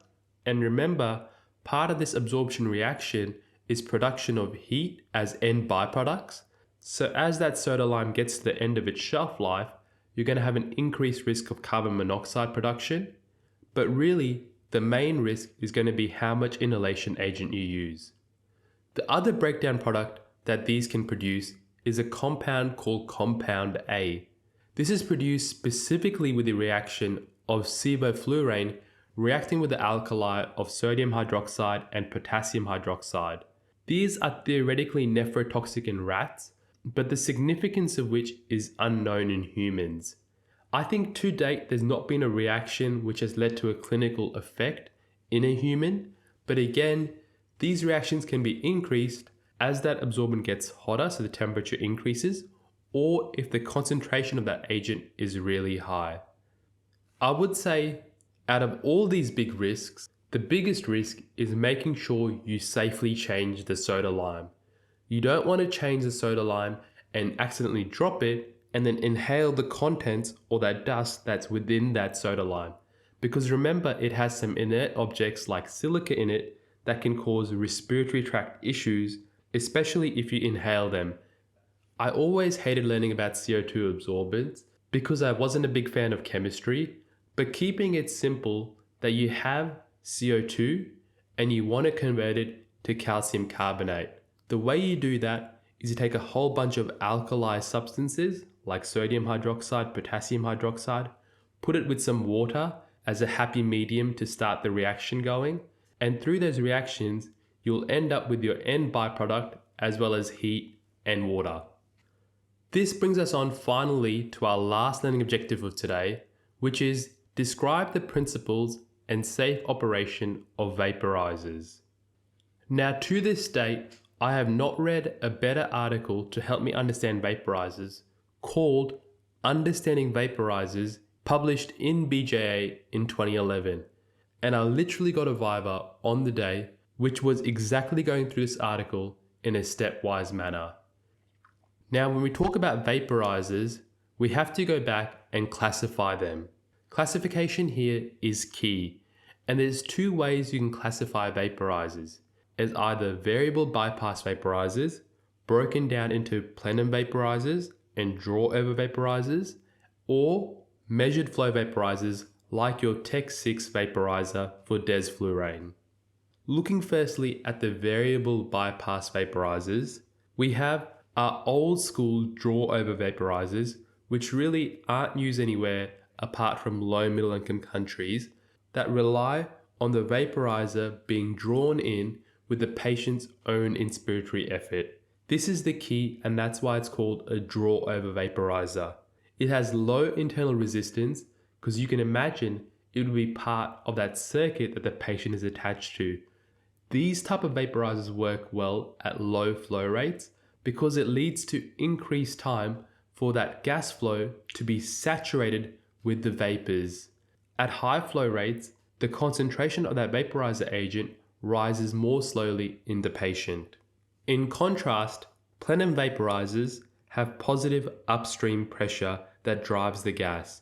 And remember, part of this absorption reaction is production of heat as end byproducts. So as that soda lime gets to the end of its shelf life, you're going to have an increased risk of carbon monoxide production. But really, the main risk is going to be how much inhalation agent you use. The other breakdown product that these can produce is a compound called compound A. This is produced specifically with the reaction of sevoflurane reacting with the alkali of sodium hydroxide and potassium hydroxide. These are theoretically nephrotoxic in rats, but the significance of which is unknown in humans. I think to date there's not been a reaction which has led to a clinical effect in a human, but again, these reactions can be increased as that absorbent gets hotter, so the temperature increases, or if the concentration of that agent is really high. I would say out of all these big risks, the biggest risk is making sure you safely change the soda lime. You don't want to change the soda lime and accidentally drop it and then inhale the contents or that dust that's within that soda lime. Because remember, it has some inert objects like silica in it that can cause respiratory tract issues, especially if you inhale them. I always hated learning about CO2 absorbers because I wasn't a big fan of chemistry, but keeping it simple that you have CO2 and you want to convert it to calcium carbonate. The way you do that is you take a whole bunch of alkali substances like sodium hydroxide, potassium hydroxide, put it with some water as a happy medium to start the reaction going, and through those reactions, you'll end up with your end byproduct as well as heat and water. This brings us on finally to our last learning objective of today, which is describe the principles and safe operation of vaporizers. Now to this date, I have not read a better article to help me understand vaporizers called Understanding Vaporizers, published in BJA in 2011. And I literally got a Viva on the day, which was exactly going through this article in a stepwise manner. Now, when we talk about vaporizers, we have to go back and classify them. Classification here is key, and there's two ways you can classify vaporizers, as either variable bypass vaporizers, broken down into plenum vaporizers and draw over vaporizers, or measured flow vaporizers like your Tech 6 vaporizer for desflurane. Looking firstly at the variable bypass vaporizers, we have our old school draw over vaporizers, which really aren't used anywhere apart from low middle income countries, that rely on the vaporizer being drawn in with the patient's own inspiratory effort. This is the key, and that's why it's called a draw over vaporizer. It has low internal resistance because you can imagine it would be part of that circuit that the patient is attached to. These type of vaporizers work well at low flow rates because it leads to increased time for that gas flow to be saturated with the vapors. At high flow rates, the concentration of that vaporizer agent rises more slowly in the patient. In contrast, plenum vaporizers have positive upstream pressure that drives the gas.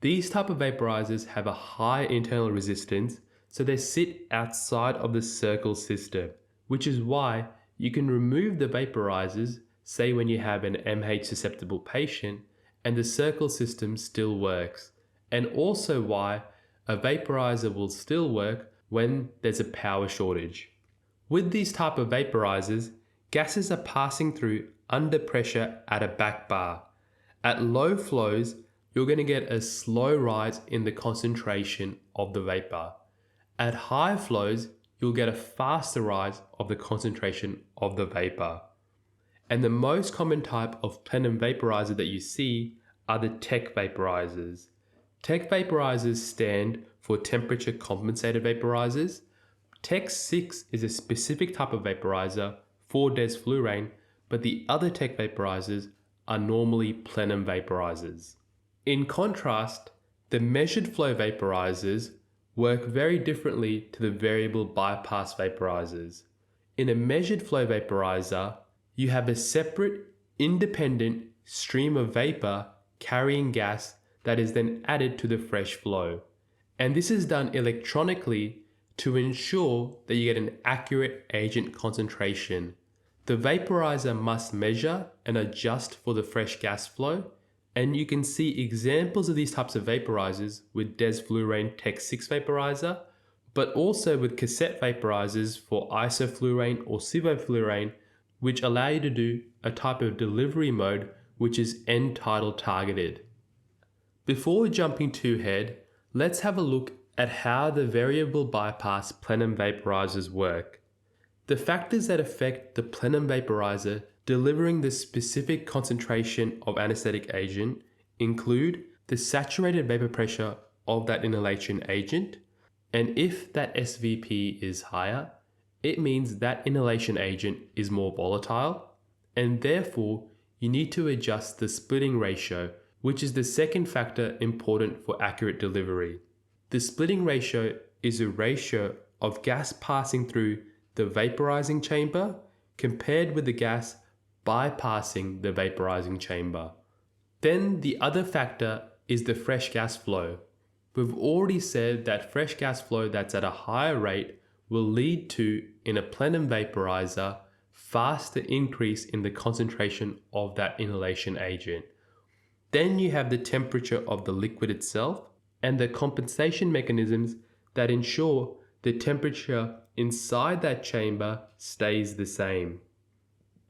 These type of vaporizers have a high internal resistance, so they sit outside of the circle system, which is why you can remove the vaporizers, say when you have an MH susceptible patient, and the circle system still works, and also why a vaporizer will still work when there's a power shortage. With these type of vaporizers, gases are passing through under pressure at a back bar. At low flows, you're going to get a slow rise in the concentration of the vapor. At high flows, you'll get a faster rise of the concentration of the vapor. And the most common type of plenum vaporizer that you see are the TEC vaporizers. TEC vaporizers stand for temperature compensated vaporizers. TEC 6 is a specific type of vaporizer for desflurane, but the other TEC vaporizers are normally plenum vaporizers. In contrast, the measured flow vaporizers work very differently to the variable bypass vaporizers. In a measured flow vaporizer, you have a separate, independent stream of vapor carrying gas that is then added to the fresh flow. And this is done electronically to ensure that you get an accurate agent concentration. The vaporizer must measure and adjust for the fresh gas flow, and you can see examples of these types of vaporizers with desflurane TEC 6 vaporizer, but also with cassette vaporizers for isoflurane or sevoflurane, which allow you to do a type of delivery mode which is end-tidal targeted. Before jumping too ahead, let's have a look at how the variable bypass plenum vaporizers work. The factors that affect the plenum vaporizer delivering the specific concentration of anesthetic agent include the saturated vapor pressure of that inhalation agent, and if that SVP is higher, it means that inhalation agent is more volatile, and therefore you need to adjust the splitting ratio, which is the second factor important for accurate delivery. The splitting ratio is a ratio of gas passing through the vaporizing chamber compared with the gas bypassing the vaporizing chamber. Then the other factor is the fresh gas flow. We've already said that fresh gas flow that's at a higher rate will lead to, in a plenum vaporizer, faster increase in the concentration of that inhalation agent. Then you have the temperature of the liquid itself and the compensation mechanisms that ensure the temperature inside that chamber stays the same.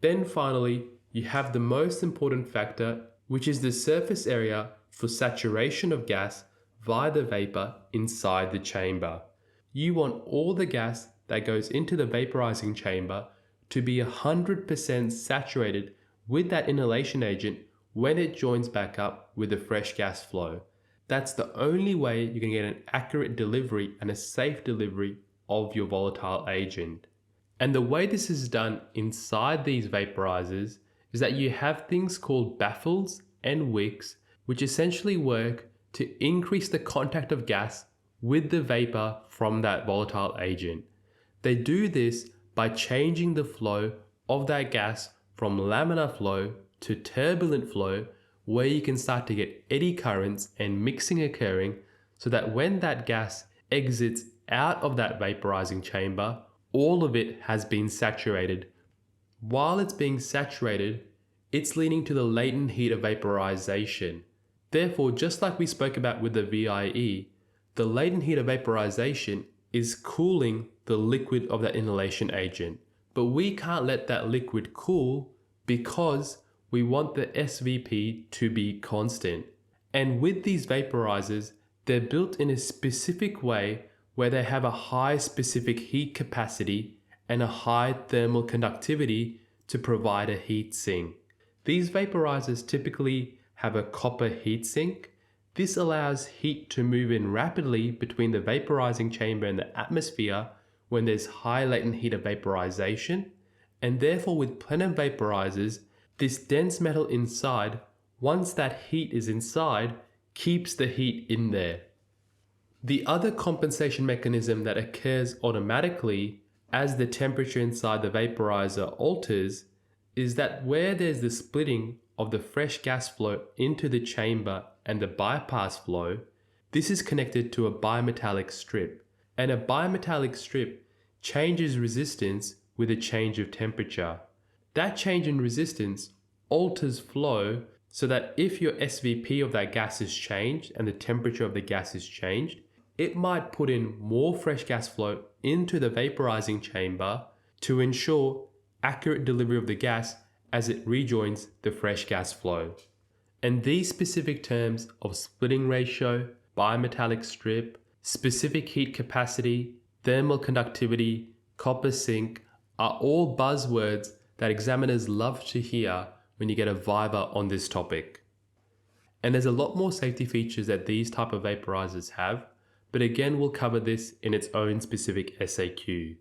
Then finally, you have the most important factor, which is the surface area for saturation of gas via the vapor inside the chamber. You want all the gas that goes into the vaporizing chamber to be 100% saturated with that inhalation agent when it joins back up with the fresh gas flow. That's the only way you can get an accurate delivery and a safe delivery of your volatile agent. And the way this is done inside these vaporizers is that you have things called baffles and wicks, which essentially work to increase the contact of gas with the vapor from that volatile agent. They do this by changing the flow of that gas from laminar flow to turbulent flow, where you can start to get eddy currents and mixing occurring, so that when that gas exits out of that vaporizing chamber, all of it has been saturated. While it's being saturated, it's leading to the latent heat of vaporization. Therefore, just like we spoke about with the VIE, the latent heat of vaporization is cooling the liquid of that inhalation agent. But we can't let that liquid cool because we want the SVP to be constant. And with these vaporizers, they're built in a specific way where they have a high specific heat capacity and a high thermal conductivity to provide a heat sink. These vaporizers typically have a copper heat sink. This allows heat to move in rapidly between the vaporizing chamber and the atmosphere when there's high latent heat of vaporization, and therefore with plenum vaporizers, this dense metal inside, once that heat is inside, keeps the heat in there. The other compensation mechanism that occurs automatically as the temperature inside the vaporizer alters is that where there's the splitting of the fresh gas flow into the chamber and the bypass flow, this is connected to a bimetallic strip, and a bimetallic strip changes resistance with a change of temperature. That change in resistance alters flow so that if your SVP of that gas is changed and the temperature of the gas is changed, it might put in more fresh gas flow into the vaporizing chamber to ensure accurate delivery of the gas as it rejoins the fresh gas flow. And these specific terms of splitting ratio, bimetallic strip, specific heat capacity, thermal conductivity, copper sink are all buzzwords that examiners love to hear when you get a viva on this topic. And there's a lot more safety features that these type of vaporizers have, but again we'll cover this in its own specific SAQ.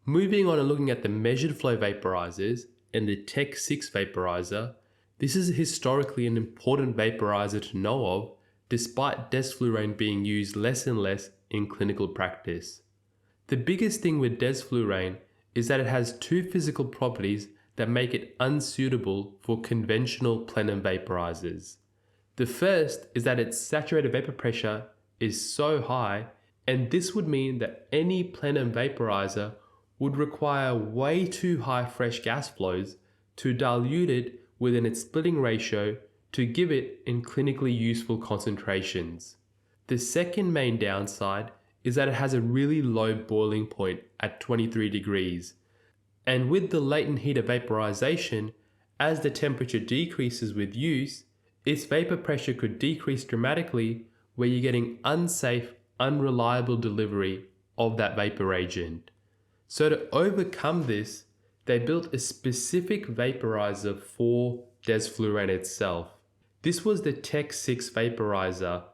Moving on and looking at the measured flow vaporizers and the Tech 6 vaporizer, this is historically an important vaporizer to know of, despite desflurane being used less and less in clinical practice. The biggest thing with desflurane is that it has two physical properties that make it unsuitable for conventional plenum vaporizers. The first is that its saturated vapor pressure is so high, and this would mean that any plenum vaporizer would require way too high fresh gas flows to dilute it within its splitting ratio to give it in clinically useful concentrations. The second main downside is that it has a really low boiling point at 23 degrees. And with the latent heat of vaporization, as the temperature decreases with use, its vapor pressure could decrease dramatically where you're getting unsafe, unreliable delivery of that vapor agent. So to overcome this, they built a specific vaporizer for desflurane itself. This was the Tech 6 vaporizer,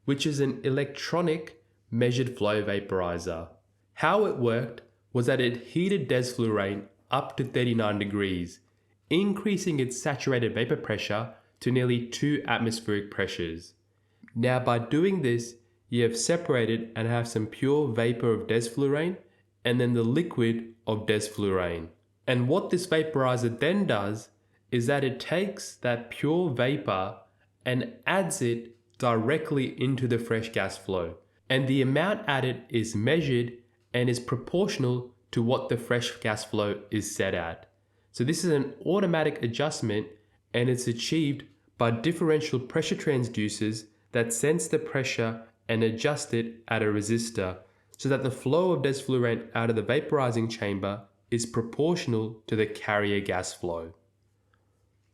which is an electronic measured flow vaporizer. How it worked was that it heated desflurane up to 39 degrees, increasing its saturated vapor pressure to nearly 2 atmospheric pressures. Now by doing this, you have separated and have some pure vapor of desflurane and then the liquid of desflurane. And what this vaporizer then does is that it takes that pure vapor and adds it directly into the fresh gas flow. And the amount added is measured and is proportional to what the fresh gas flow is set at. So this is an automatic adjustment, and it's achieved by differential pressure transducers that sense the pressure and adjust it at a resistor, so that the flow of desflurane out of the vaporizing chamber is proportional to the carrier gas flow.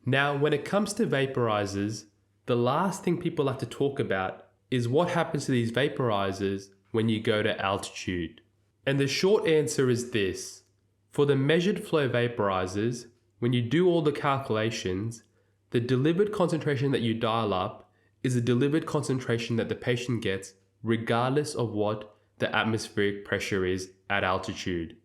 Now, when it comes to vaporizers, the last thing people like to talk about is what happens to these vaporizers when you go to altitude. And the short answer is this. For the measured flow vaporizers, when you do all the calculations, the delivered concentration that you dial up is the delivered concentration that the patient gets regardless of what the atmospheric pressure is at altitude.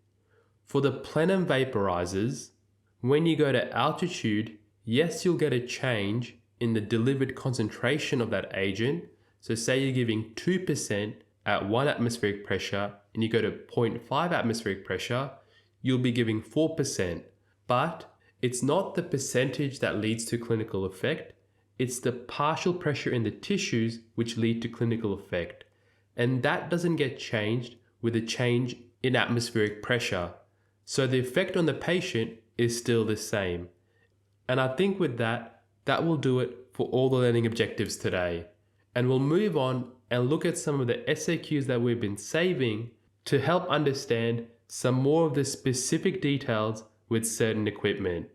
For the plenum vaporizers, when you go to altitude, yes, you'll get a change in the delivered concentration of that agent. So say you're giving 2% at 1 atmospheric pressure and you go to 0.5 atmospheric pressure, you'll be giving 4%. But it's not the percentage that leads to clinical effect, it's the partial pressure in the tissues which lead to clinical effect. And that doesn't get changed with a change in atmospheric pressure. So the effect on the patient is still the same. And I think with that, that will do it for all the learning objectives today. And we'll move on and look at some of the SAQs that we've been saving to help understand some more of the specific details with certain equipment.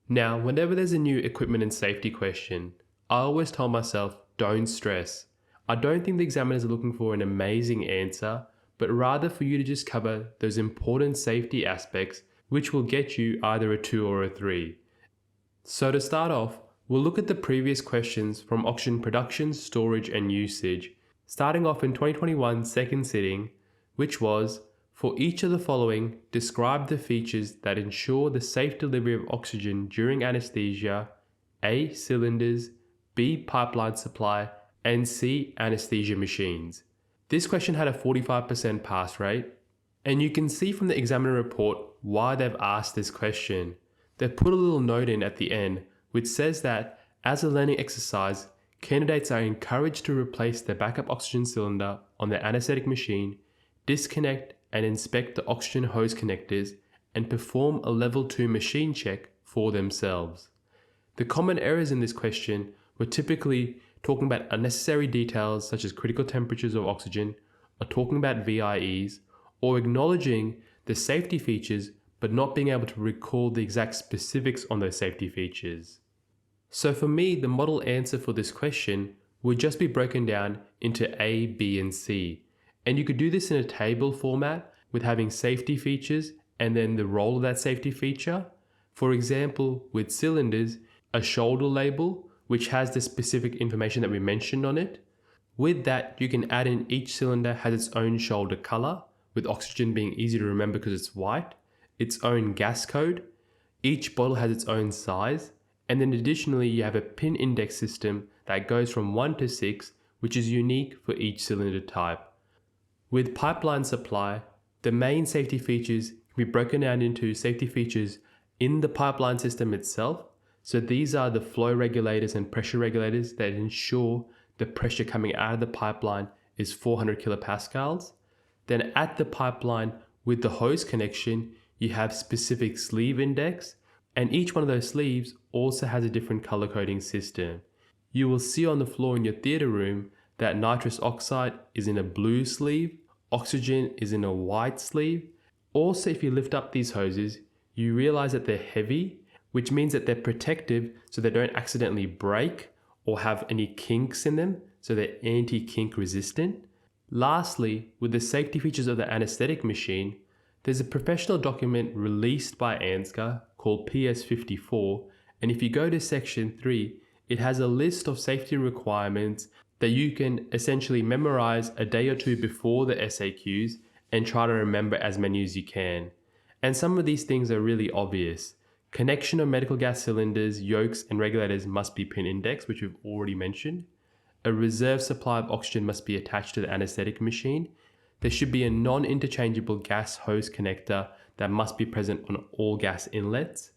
Now, whenever there's a new equipment and safety question, I always tell myself, don't stress. I don't think the examiners are looking for an amazing answer, but rather for you to just cover those important safety aspects which will get you either a 2 or a 3. So to start off, we'll look at the previous questions from oxygen production, storage and usage, starting off in 2021 second sitting, which was, for each of the following, describe the features that ensure the safe delivery of oxygen during anesthesia, A. Cylinders, B. Pipeline supply, and C. Anesthesia machines. This question had a 45% pass rate, and you can see from the examiner report why they've asked this question. They've put a little note in at the end which says that, as a learning exercise, candidates are encouraged to replace their backup oxygen cylinder on their anaesthetic machine, disconnect and inspect the oxygen hose connectors, and perform a level 2 machine check for themselves. The common errors in this question were typically talking about unnecessary details such as critical temperatures of oxygen, or talking about VIEs, or acknowledging the safety features but not being able to recall the exact specifics on those safety features. So for me, the model answer for this question would just be broken down into A, B, and C. And you could do this in a table format with having safety features and then the role of that safety feature. For example, with cylinders, a shoulder label, which has the specific information that we mentioned on it. With that, you can add in each cylinder has its own shoulder color, with oxygen being easy to remember because it's white, its own gas code, each bottle has its own size, and then additionally you have a pin index system that goes from 1 to 6, which is unique for each cylinder type. With pipeline supply, the main safety features can be broken down into safety features in the pipeline system itself. So these are the flow regulators and pressure regulators that ensure the pressure coming out of the pipeline is 400 kilopascals. Then at the pipeline with the hose connection, you have specific sleeve index, and each one of those sleeves also has a different color coding system. You will see on the floor in your theater room that nitrous oxide is in a blue sleeve, oxygen is in a white sleeve. Also, if you lift up these hoses, you realize that they're heavy, which means that they're protective so they don't accidentally break or have any kinks in them, so they're anti-kink resistant. Lastly, with the safety features of the anaesthetic machine, there's a professional document released by ANZCA called PS54, and if you go to section 3, it has a list of safety requirements that you can essentially memorize a day or two before the SAQs and try to remember as many as you can. And some of these things are really obvious. Connection of medical gas cylinders, yokes, and regulators must be pin index, which we've already mentioned. A reserve supply of oxygen must be attached to the anaesthetic machine. There should be a non-interchangeable gas hose connector that must be present on all gas inlets.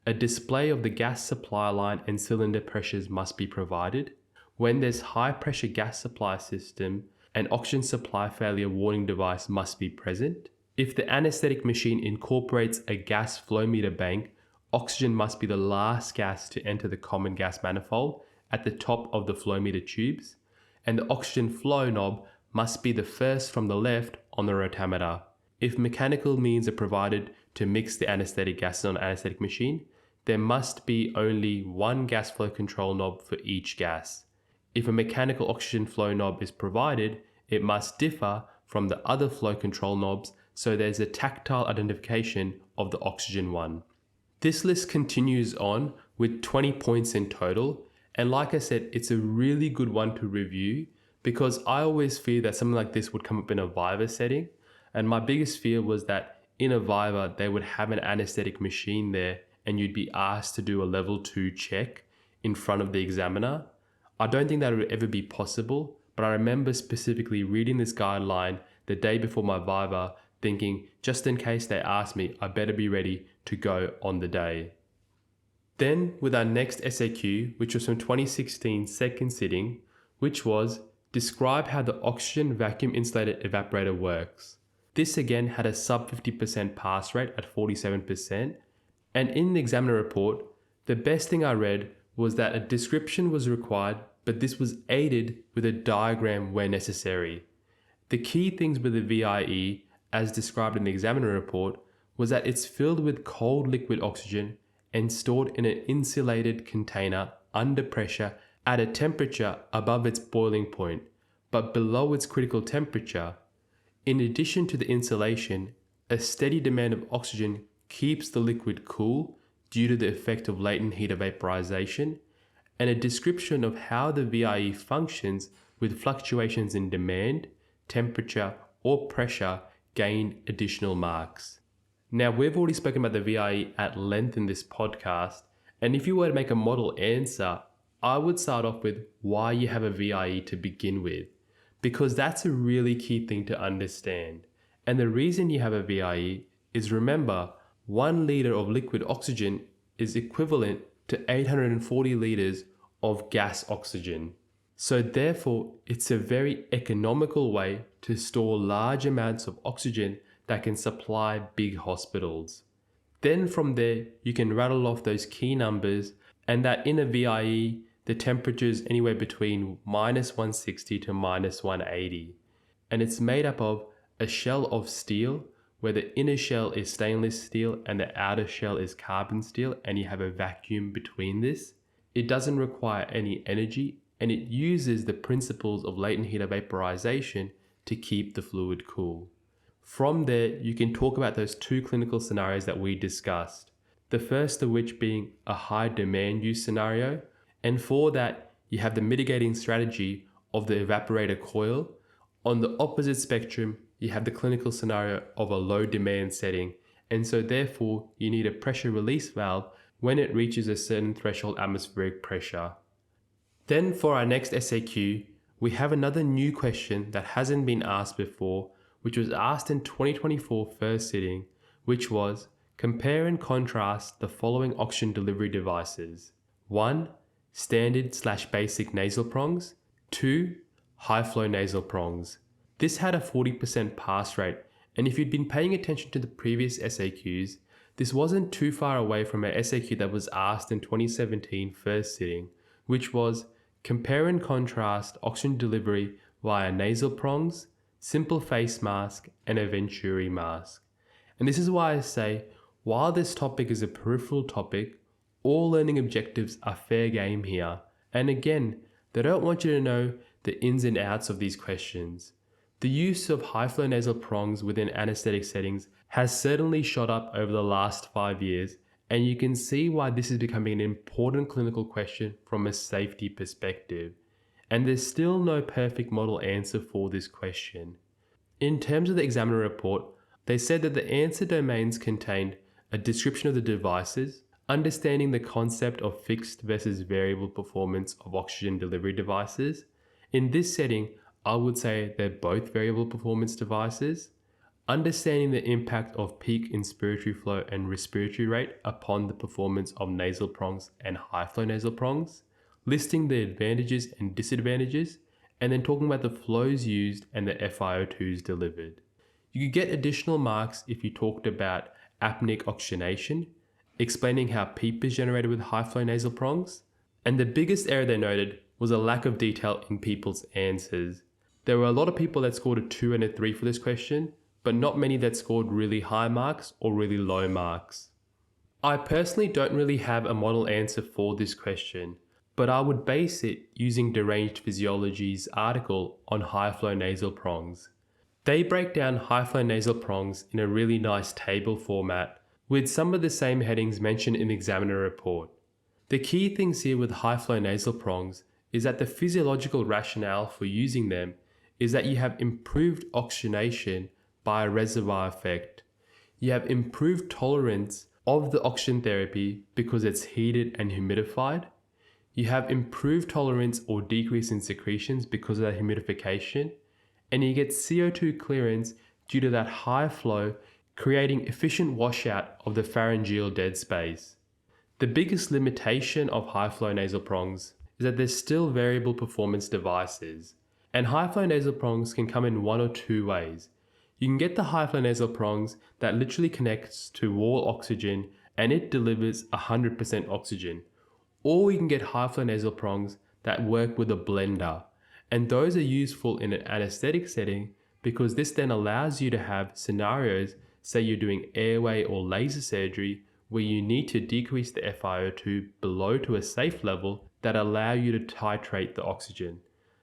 A display of the gas supply line and cylinder pressures must be provided. When there's high pressure gas supply system, an oxygen supply failure warning device must be present. If the anaesthetic machine incorporates a gas flow meter bank, oxygen must be the last gas to enter the common gas manifold at the top of the flow meter tubes, and the oxygen flow knob must be the first from the left on the rotameter. If mechanical means are provided to mix the anaesthetic gases on an anaesthetic machine, there must be only one gas flow control knob for each gas. If a mechanical oxygen flow knob is provided, it must differ from the other flow control knobs, so there's a tactile identification of the oxygen one. This list continues on with 20 points in total, and like I said, it's a really good one to review because I always fear that something like this would come up in a Viva setting, and my biggest fear was that in a Viva they would have an anaesthetic machine there and you'd be asked to do a level 2 check in front of the examiner. I don't think that would ever be possible, but I remember specifically reading this guideline the day before my Viva thinking, just in case they ask me, I better be ready to go on the day. Then with our next SAQ, which was from 2016 second sitting, which was describe how the oxygen vacuum insulated evaporator works. This again had a sub 50% pass rate at 47%, and in the examiner report, the best thing I read was that a description was required, but this was aided with a diagram where necessary. The key things with the VIE, as described in the examiner report, was that it's filled with cold liquid oxygen and stored in an insulated container under pressure at a temperature above its boiling point, but below its critical temperature. In addition to the insulation, a steady demand of oxygen keeps the liquid cool due to the effect of latent heat of vaporization, and a description of how the VIE functions with fluctuations in demand, temperature, or pressure gained additional marks. Now, we've already spoken about the VIE at length in this podcast, and if you were to make a model answer, I would start off with why you have a VIE to begin with, because that's a really key thing to understand. And the reason you have a VIE is, remember, 1 liter of liquid oxygen is equivalent to 840 liters of gas oxygen. So therefore, it's a very economical way to store large amounts of oxygen that can supply big hospitals. Then from there, you can rattle off those key numbers, and that in a VIE, the temperature is anywhere between -160 to -180. And it's made up of a shell of steel, where the inner shell is stainless steel and the outer shell is carbon steel, and you have a vacuum between this. it doesn't require any energy, and it uses the principles of latent heat of vaporization to keep the fluid cool. From there, you can talk about those two clinical scenarios that we discussed. The first of which being a high demand use scenario, and for that, you have the mitigating strategy of the evaporator coil. On the opposite spectrum, you have the clinical scenario of a low demand setting, and so therefore you need a pressure release valve when it reaches a certain threshold atmospheric pressure. Then for our next SAQ, we have another new question that hasn't been asked before, which was asked in 2024 first sitting, which was compare and contrast the following oxygen delivery devices. 1. Standard/basic nasal prongs. 2. High flow nasal prongs. This had a 40% pass rate, and if you'd been paying attention to the previous SAQs, this wasn't too far away from a SAQ that was asked in 2017 first sitting, which was compare and contrast oxygen delivery via nasal prongs, simple face mask, and a Venturi mask. And this is why I say, while this topic is a peripheral topic, all learning objectives are fair game here. And again, they don't want you to know the ins and outs of these questions. The use of high flow nasal prongs within anesthetic settings has certainly shot up over the last 5 years, and you can see why this is becoming an important clinical question from a safety perspective. And there's still no perfect model answer for this question. In terms of the examiner report, they said that the answer domains contained a description of the devices, understanding the concept of fixed versus variable performance of oxygen delivery devices. In this setting, I would say they're both variable performance devices. Understanding the impact of peak inspiratory flow and respiratory rate upon the performance of nasal prongs and high flow nasal prongs. Listing the advantages and disadvantages, and then talking about the flows used and the FiO2s delivered. You could get additional marks if you talked about apneic oxygenation, explaining how PEEP is generated with high flow nasal prongs, and the biggest error they noted was a lack of detail in people's answers. There were a lot of people that scored a 2 and a 3 for this question, but not many that scored really high marks or really low marks. I personally don't really have a model answer for this question, but I would base it using Deranged Physiology's article on high flow nasal prongs. They break down high flow nasal prongs in a really nice table format with some of the same headings mentioned in the examiner report. The key things here with high flow nasal prongs is that the physiological rationale for using them is that you have improved oxygenation by a reservoir effect. You have improved tolerance of the oxygen therapy because it's heated and humidified. You have improved tolerance or decrease in secretions because of that humidification. And you get CO2 clearance due to that high flow, creating efficient washout of the pharyngeal dead space. The biggest limitation of high flow nasal prongs is that they're still variable performance devices. And high flow nasal prongs can come in one or two ways. You can get the high flow nasal prongs that literally connects to wall oxygen and it delivers 100% oxygen. Or you can get high flow nasal prongs that work with a blender. And those are useful in an anesthetic setting because this then allows you to have scenarios, say you're doing airway or laser surgery, where you need to decrease the FiO2 below to a safe level that allow you to titrate the oxygen.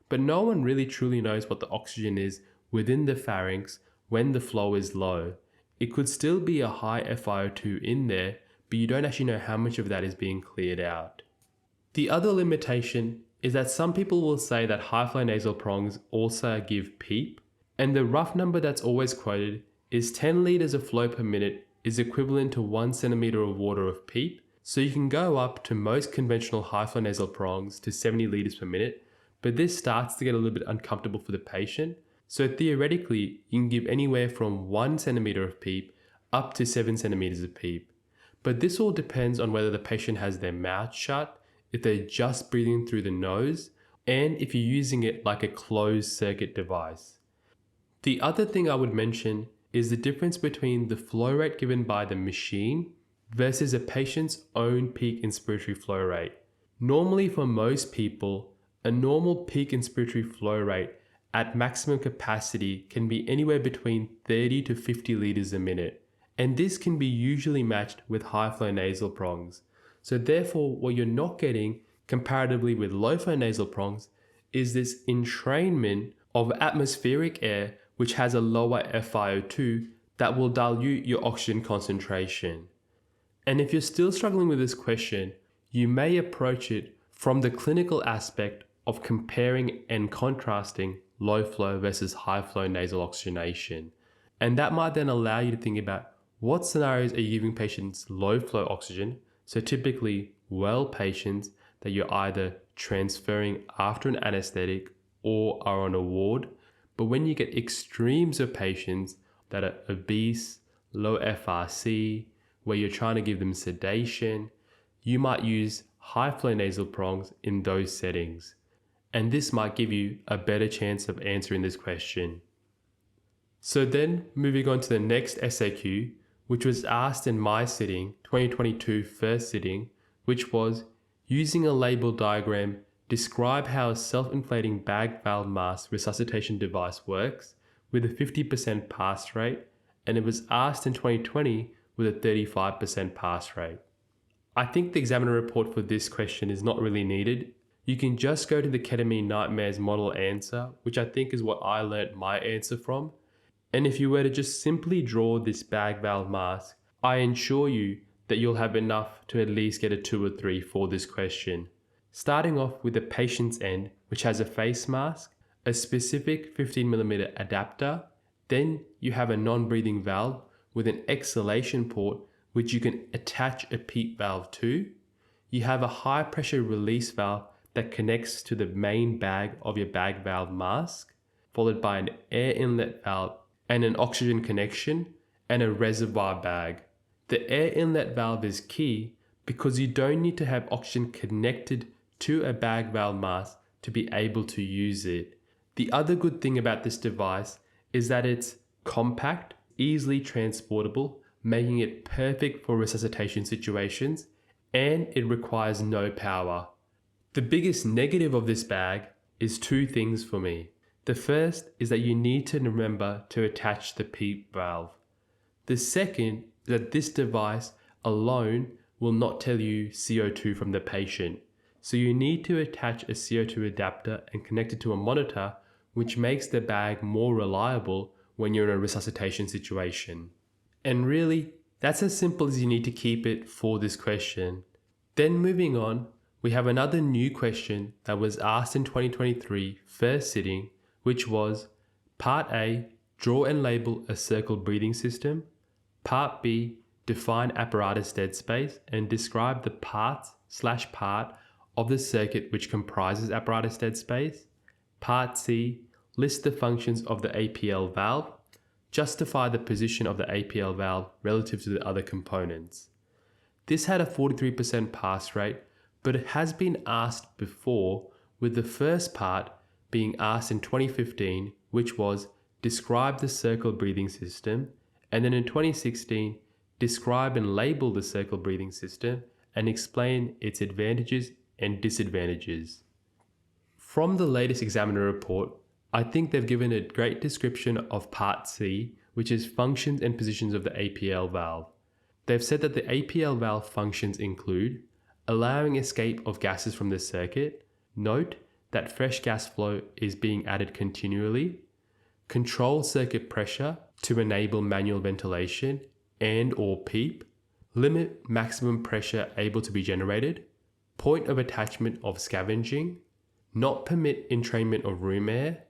But no one really truly knows what the oxygen is within the pharynx when the flow is low. It could still be a high FiO2 in there, but you don't actually know how much of that is being cleared out. The other limitation is that some people will say that high flow nasal prongs also give PEEP, and the rough number that's always quoted is 10 liters of flow per minute is equivalent to 1 centimeter of water of PEEP, so you can go up to most conventional high flow nasal prongs to 70 liters per minute, but this starts to get a little bit uncomfortable for the patient. So theoretically, you can give anywhere from 1 centimeter of PEEP up to 7 centimeters of PEEP. But this all depends on whether the patient has their mouth shut, if they're just breathing through the nose, and if you're using it like a closed circuit device. The other thing I would mention is the difference between the flow rate given by the machine versus a patient's own peak inspiratory flow rate. Normally for most people, a normal peak inspiratory flow rate at maximum capacity can be anywhere between 30 to 50 liters a minute, and this can be usually matched with high flow nasal prongs. So therefore, what you're not getting comparatively with low flow nasal prongs, is this entrainment of atmospheric air which has a lower FiO2 that will dilute your oxygen concentration. And if you're still struggling with this question, you may approach it from the clinical aspect of comparing and contrasting low flow versus high flow nasal oxygenation. And that might then allow you to think about what scenarios are you giving patients low flow oxygen, so typically well patients that you're either transferring after an anesthetic or are on a ward. But when you get extremes of patients that are obese, low FRC, where you're trying to give them sedation, you might use high flow nasal prongs in those settings. And this might give you a better chance of answering this question. So then moving on to the next SAQ, which was asked in my sitting, 2022 first sitting, which was, using a label diagram, describe how a self-inflating bag valve mask resuscitation device works with a 50% pass rate, and it was asked in 2020 with a 35% pass rate. I think the examiner report for this question is not really needed. You can just go to the Ketamine Nightmares model answer, which I think is what I learnt my answer from. And if you were to just simply draw this bag valve mask, I assure you that you'll have enough to at least get a 2 or 3 for this question. Starting off with the patient's end, which has a face mask, a specific 15mm adapter, then you have a non-breathing valve with an exhalation port which you can attach a PEEP valve to. You have a high pressure release valve that connects to the main bag of your bag valve mask, followed by an air inlet valve and an oxygen connection and a reservoir bag. The air inlet valve is key because you don't need to have oxygen connected to a bag valve mask to be able to use it. The other good thing about this device is that it's compact, easily transportable, making it perfect for resuscitation situations, and it requires no power. The biggest negative of this bag is 2 things for me. The first is that you need to remember to attach the PEEP valve. The second is that this device alone will not tell you CO2 from the patient. So you need to attach a CO2 adapter and connect it to a monitor, which makes the bag more reliable when you're in a resuscitation situation. And really, that's as simple as you need to keep it for this question. Then moving on, we have another new question that was asked in 2023 first sitting, which was Part A, draw and label a circle breathing system. Part B, define apparatus dead space and describe the part of the circuit which comprises apparatus dead space. Part C, list the functions of the APL valve. Justify the position of the APL valve relative to the other components. This had a 43% pass rate, but it has been asked before, with the first part being asked in 2015, which was describe the circle breathing system, and then in 2016, describe and label the circle breathing system and explain its advantages and disadvantages. From the latest examiner report, I think they've given a great description of Part C, which is functions and positions of the APL valve. They've said that the APL valve functions include allowing escape of gases from the circuit. Note that fresh gas flow is being added continually. Control circuit pressure to enable manual ventilation and or PEEP. Limit maximum pressure able to be generated. Point of attachment of scavenging. Not permit entrainment of room air.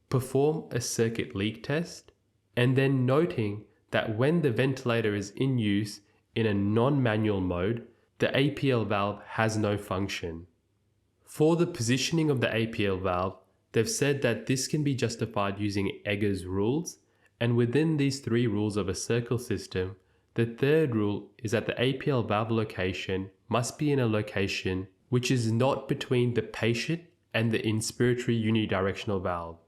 Perform a circuit leak test. And then noting that when the ventilator is in use in a non-manual mode, the APL valve has no function. For the positioning of the APL valve, they've said that this can be justified using Egger's rules, and within these 3 rules of a circle system, the third rule is that the APL valve location must be in a location which is not between the patient and the inspiratory unidirectional valve.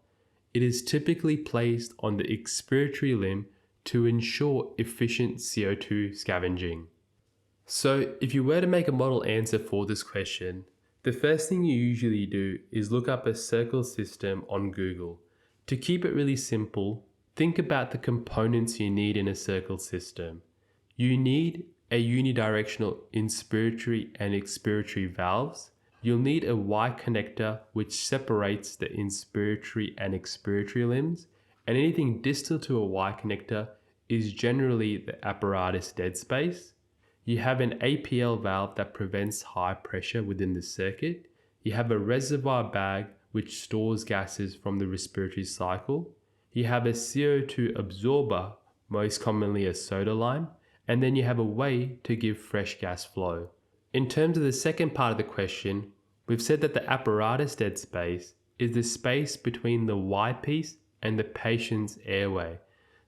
It is typically placed on the expiratory limb to ensure efficient CO2 scavenging. So if you were to make a model answer for this question, the first thing you usually do is look up a circle system on Google. To keep it really simple, think about the components you need in a circle system. You need a unidirectional inspiratory and expiratory valves. you'll need a Y connector which separates the inspiratory and expiratory limbs, and anything distal to a Y connector is generally the apparatus dead space. You have an APL valve that prevents high pressure within the circuit. You have a reservoir bag which stores gases from the respiratory cycle. You have a CO2 absorber, most commonly a soda lime, and then you have a way to give fresh gas flow. In terms of the second part of the question, we've said that the apparatus dead space is the space between the Y piece and the patient's airway.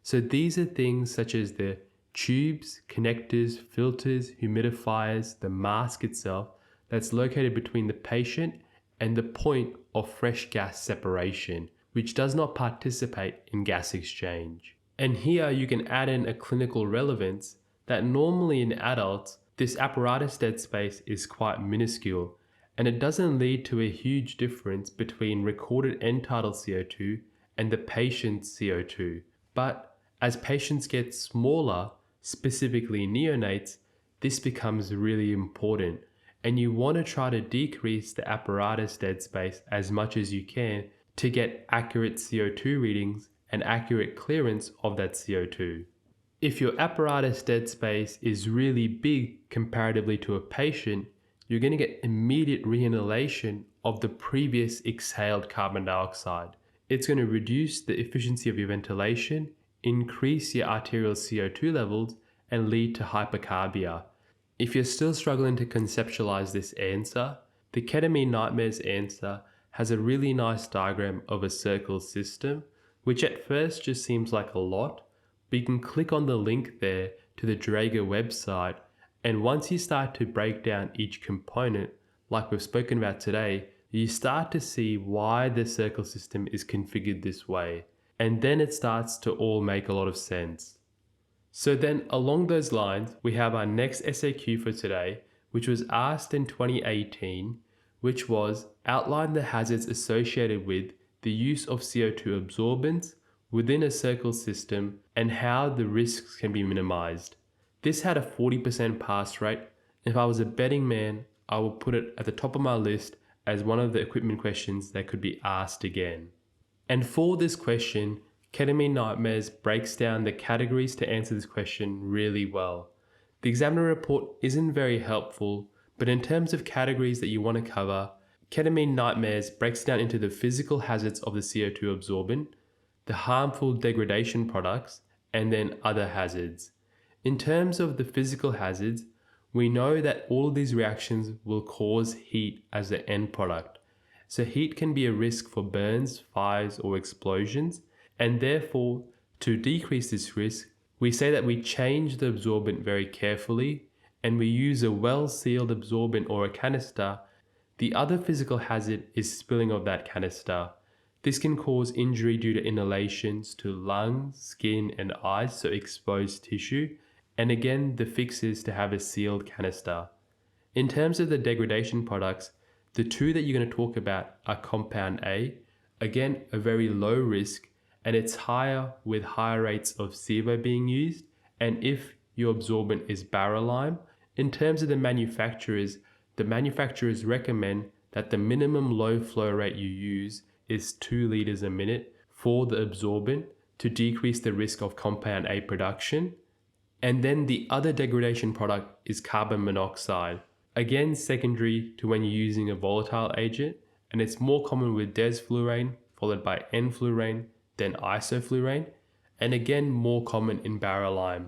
So these are things such as the tubes, connectors, filters, humidifiers, the mask itself that's located between the patient and the point of fresh gas separation, which does not participate in gas exchange. And here you can add in a clinical relevance that normally in adults, this apparatus dead space is quite minuscule, and it doesn't lead to a huge difference between recorded end-tidal CO2 and the patient's CO2. But as patients get smaller, specifically neonates, this becomes really important, and you want to try to decrease the apparatus dead space as much as you can to get accurate CO2 readings and accurate clearance of that CO2. If your apparatus dead space is really big comparatively to a patient, you're going to get immediate reinhalation of the previous exhaled carbon dioxide. It's going to reduce the efficiency of your ventilation, increase your arterial CO2 levels, and lead to hypercarbia. If you're still struggling to conceptualize this answer, the Ketamine Nightmares answer has a really nice diagram of a circle system, which at first just seems like a lot, but you can click on the link there to the Draeger website, and once you start to break down each component, like we've spoken about today, you start to see why the circle system is configured this way, and then it starts to all make a lot of sense. So then along those lines, we have our next SAQ for today, which was asked in 2018, which was outline the hazards associated with the use of CO2 absorbents within a circle system and how the risks can be minimized. This had a 40% pass rate. If I was a betting man, I will put it at the top of my list as one of the equipment questions that could be asked again. And for this question, Ketamine Nightmares breaks down the categories to answer this question really well. The examiner report isn't very helpful, but in terms of categories that you want to cover, Ketamine Nightmares breaks down into the physical hazards of the CO2 absorbent, the harmful degradation products, and then other hazards. In terms of the physical hazards, we know that all of these reactions will cause heat as the end product. So heat can be a risk for burns, fires, or explosions, and therefore, to decrease this risk, we say that we change the absorbent very carefully and we use a well-sealed absorbent or a canister. The other physical hazard is spilling of that canister. This can cause injury due to inhalations to lungs, skin, and eyes, so exposed tissue. And again, the fix is to have a sealed canister. In terms of the degradation products, the two that you're going to talk about are compound A, again, a very low risk, and it's higher with higher rates of SIVO being used, and if your absorbent is Barolime. In terms of the manufacturers recommend that the minimum low flow rate you use is 2 liters a minute for the absorbent to decrease the risk of compound A production. And then the other degradation product is carbon monoxide, again secondary to when you're using a volatile agent, and it's more common with desflurane followed by enflurane, then isoflurane, and again more common in Barolime.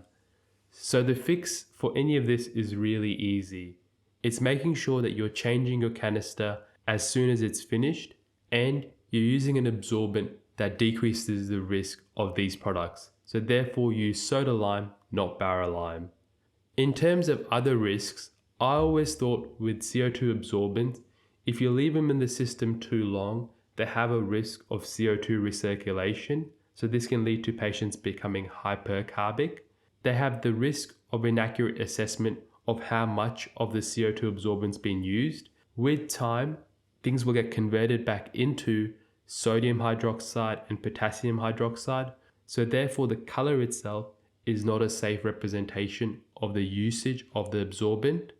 So the fix for any of this is really easy. It's making sure that you're changing your canister as soon as it's finished, and you're using an absorbent that decreases the risk of these products. So therefore use soda lime, not Barolime. In terms of other risks, I always thought with CO2 absorbents, if you leave them in the system too long, they have a risk of CO2 recirculation, so this can lead to patients becoming hypercarbic. They have the risk of inaccurate assessment of how much of the CO2 absorbent's been used. With time, things will get converted back into sodium hydroxide and potassium hydroxide, so therefore the color itself is not a safe representation of the usage of the absorbent.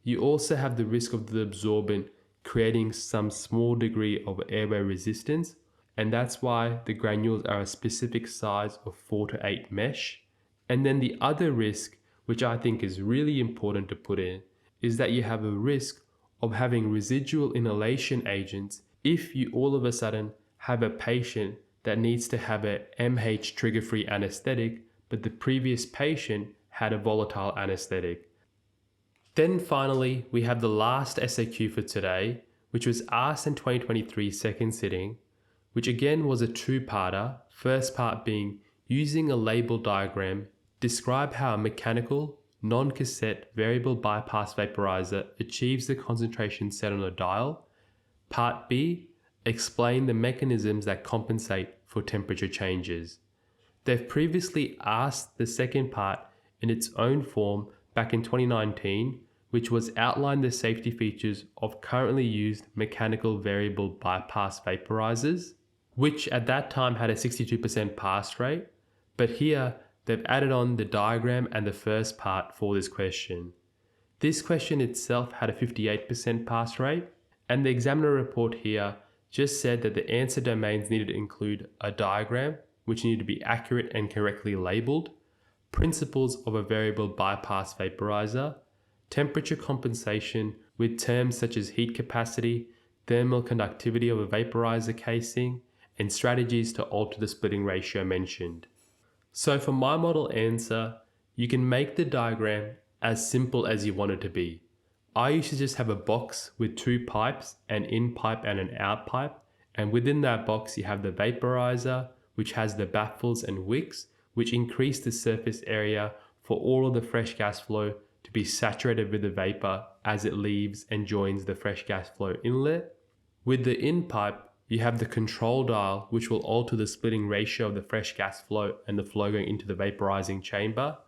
You also have the risk of the absorbent creating some small degree of airway resistance, and that's why the granules are a specific size of 4 to 8 mesh. And then the other risk, which I think is really important to put in, is that you have a risk of having residual inhalation agents if you all of a sudden have a patient that needs to have a MH trigger-free anesthetic, but the previous patient had a volatile anesthetic. Then finally, we have the last SAQ for today, which was asked in 2023 second sitting, which again was a two-parter. First part being, using a label diagram, describe how a mechanical, non-cassette variable bypass vaporizer achieves the concentration set on a dial. Part B, explain the mechanisms that compensate for temperature changes. They've previously asked the second part in its own form back in 2019, which was outline the safety features of currently used mechanical variable bypass vaporizers, which at that time had a 62% pass rate, but here they've added on the diagram and the first part for this question. This question itself had a 58% pass rate, and the examiner report here just said that the answer domains needed to include a diagram, which needed to be accurate and correctly labeled, principles of a variable bypass vaporizer, temperature compensation with terms such as heat capacity, thermal conductivity of a vaporizer casing, and strategies to alter the splitting ratio mentioned. So for my model answer, you can make the diagram as simple as you want it to be. I used to just have a box with two pipes, an in pipe and an out pipe, and within that box you have the vaporizer, which has the baffles and wicks, which increase the surface area for all of the fresh gas flow to be saturated with the vapor as it leaves and joins the fresh gas flow inlet. With the in pipe, you have the control dial, which will alter the splitting ratio of the fresh gas flow and the flow going into the vaporizing chamber,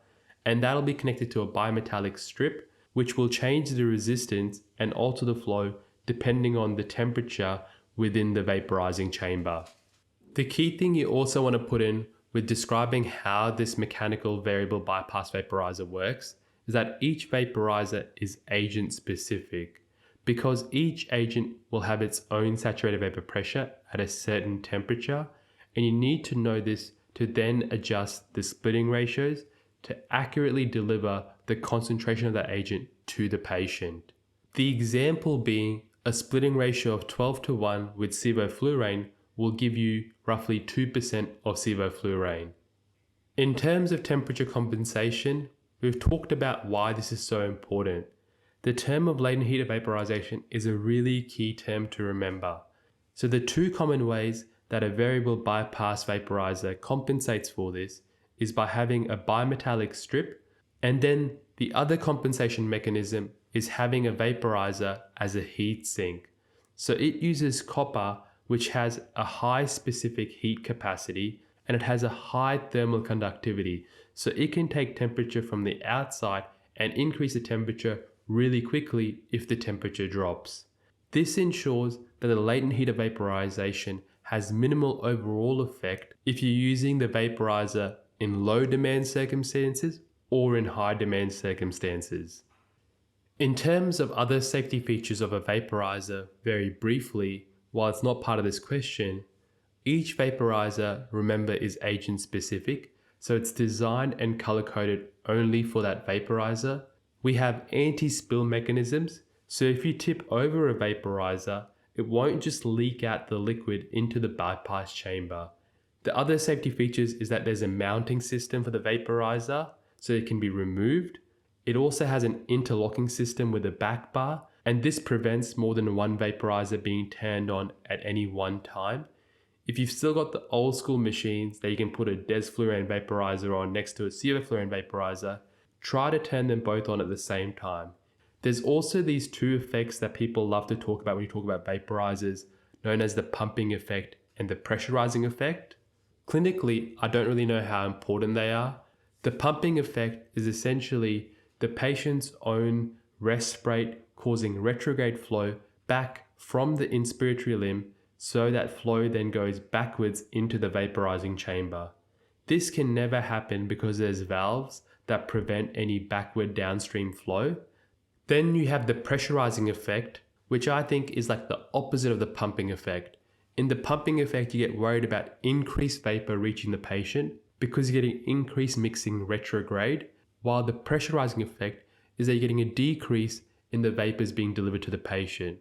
and that'll be connected to a bimetallic strip, which will change the resistance and alter the flow depending on the temperature within the vaporizing chamber. The key thing you also want to put in with describing how this mechanical variable bypass vaporizer works is that each vaporizer is agent specific, because each agent will have its own saturated vapor pressure at a certain temperature, and you need to know this to then adjust the splitting ratios to accurately deliver the concentration of that agent to the patient. The example being a splitting ratio of 12:1 with sevoflurane will give you roughly 2% of sevoflurane. In terms of temperature compensation, we've talked about why this is so important. The term of latent heat of vaporization is a really key term to remember. So the two common ways that a variable bypass vaporizer compensates for this is by having a bimetallic strip, and then the other compensation mechanism is having a vaporizer as a heat sink. So it uses copper, which has a high specific heat capacity, and it has a high thermal conductivity. So it can take temperature from the outside and increase the temperature really quickly if the temperature drops. This ensures that the latent heat of vaporization has minimal overall effect if you're using the vaporizer in low demand circumstances or in high demand circumstances. In terms of other safety features of a vaporizer, very briefly, while it's not part of this question, each vaporizer, remember, is agent specific, so it's designed and color coded only for that vaporizer. We have anti-spill mechanisms, so if you tip over a vaporizer, it won't just leak out the liquid into the bypass chamber. The other safety features is that there's a mounting system for the vaporizer, so it can be removed. It also has an interlocking system with a back bar, and this prevents more than one vaporizer being turned on at any one time. If you've still got the old school machines that you can put a desflurane vaporizer on next to a sevoflurane vaporizer, try to turn them both on at the same time. There's also these two effects that people love to talk about when you talk about vaporizers, known as the pumping effect and the pressurizing effect. Clinically, I don't really know how important they are. The pumping effect is essentially the patient's own rest rate causing retrograde flow back from the inspiratory limb, so that flow then goes backwards into the vaporizing chamber. This can never happen because there's valves that prevent any backward downstream flow. Then you have the pressurizing effect, which I think is like the opposite of the pumping effect. In the pumping effect, you get worried about increased vapor reaching the patient because you're getting increased mixing retrograde, while the pressurizing effect is that you're getting a decrease in the vapors being delivered to the patient.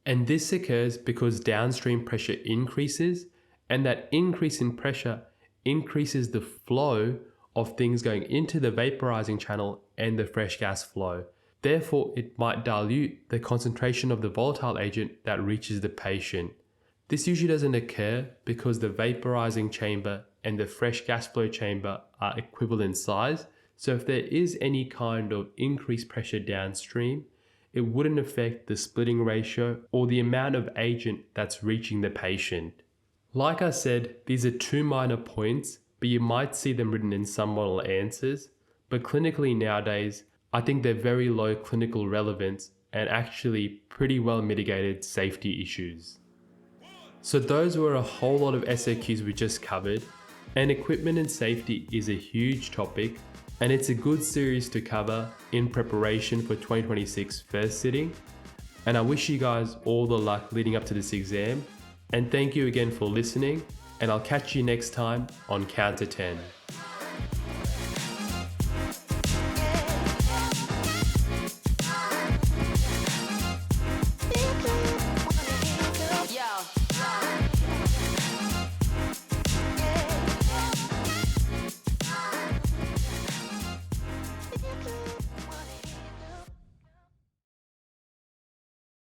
And this occurs because downstream pressure increases, and that increase in pressure increases the flow of things going into the vaporizing channel and the fresh gas flow. Therefore, it might dilute the concentration of the volatile agent that reaches the patient. This usually doesn't occur because the vaporizing chamber and the fresh gas flow chamber are equivalent size. So if there is any kind of increased pressure downstream, it wouldn't affect the splitting ratio or the amount of agent that's reaching the patient. Like I said, these are two minor points, but you might see them written in some model answers. But clinically nowadays, I think they're very low clinical relevance and actually pretty well mitigated safety issues. So those were a whole lot of SOQs we just covered, and equipment and safety is a huge topic, and it's a good series to cover in preparation for 2026 first sitting. And I wish you guys all the luck leading up to this exam, and thank you again for listening, and I'll catch you next time on Count to 10.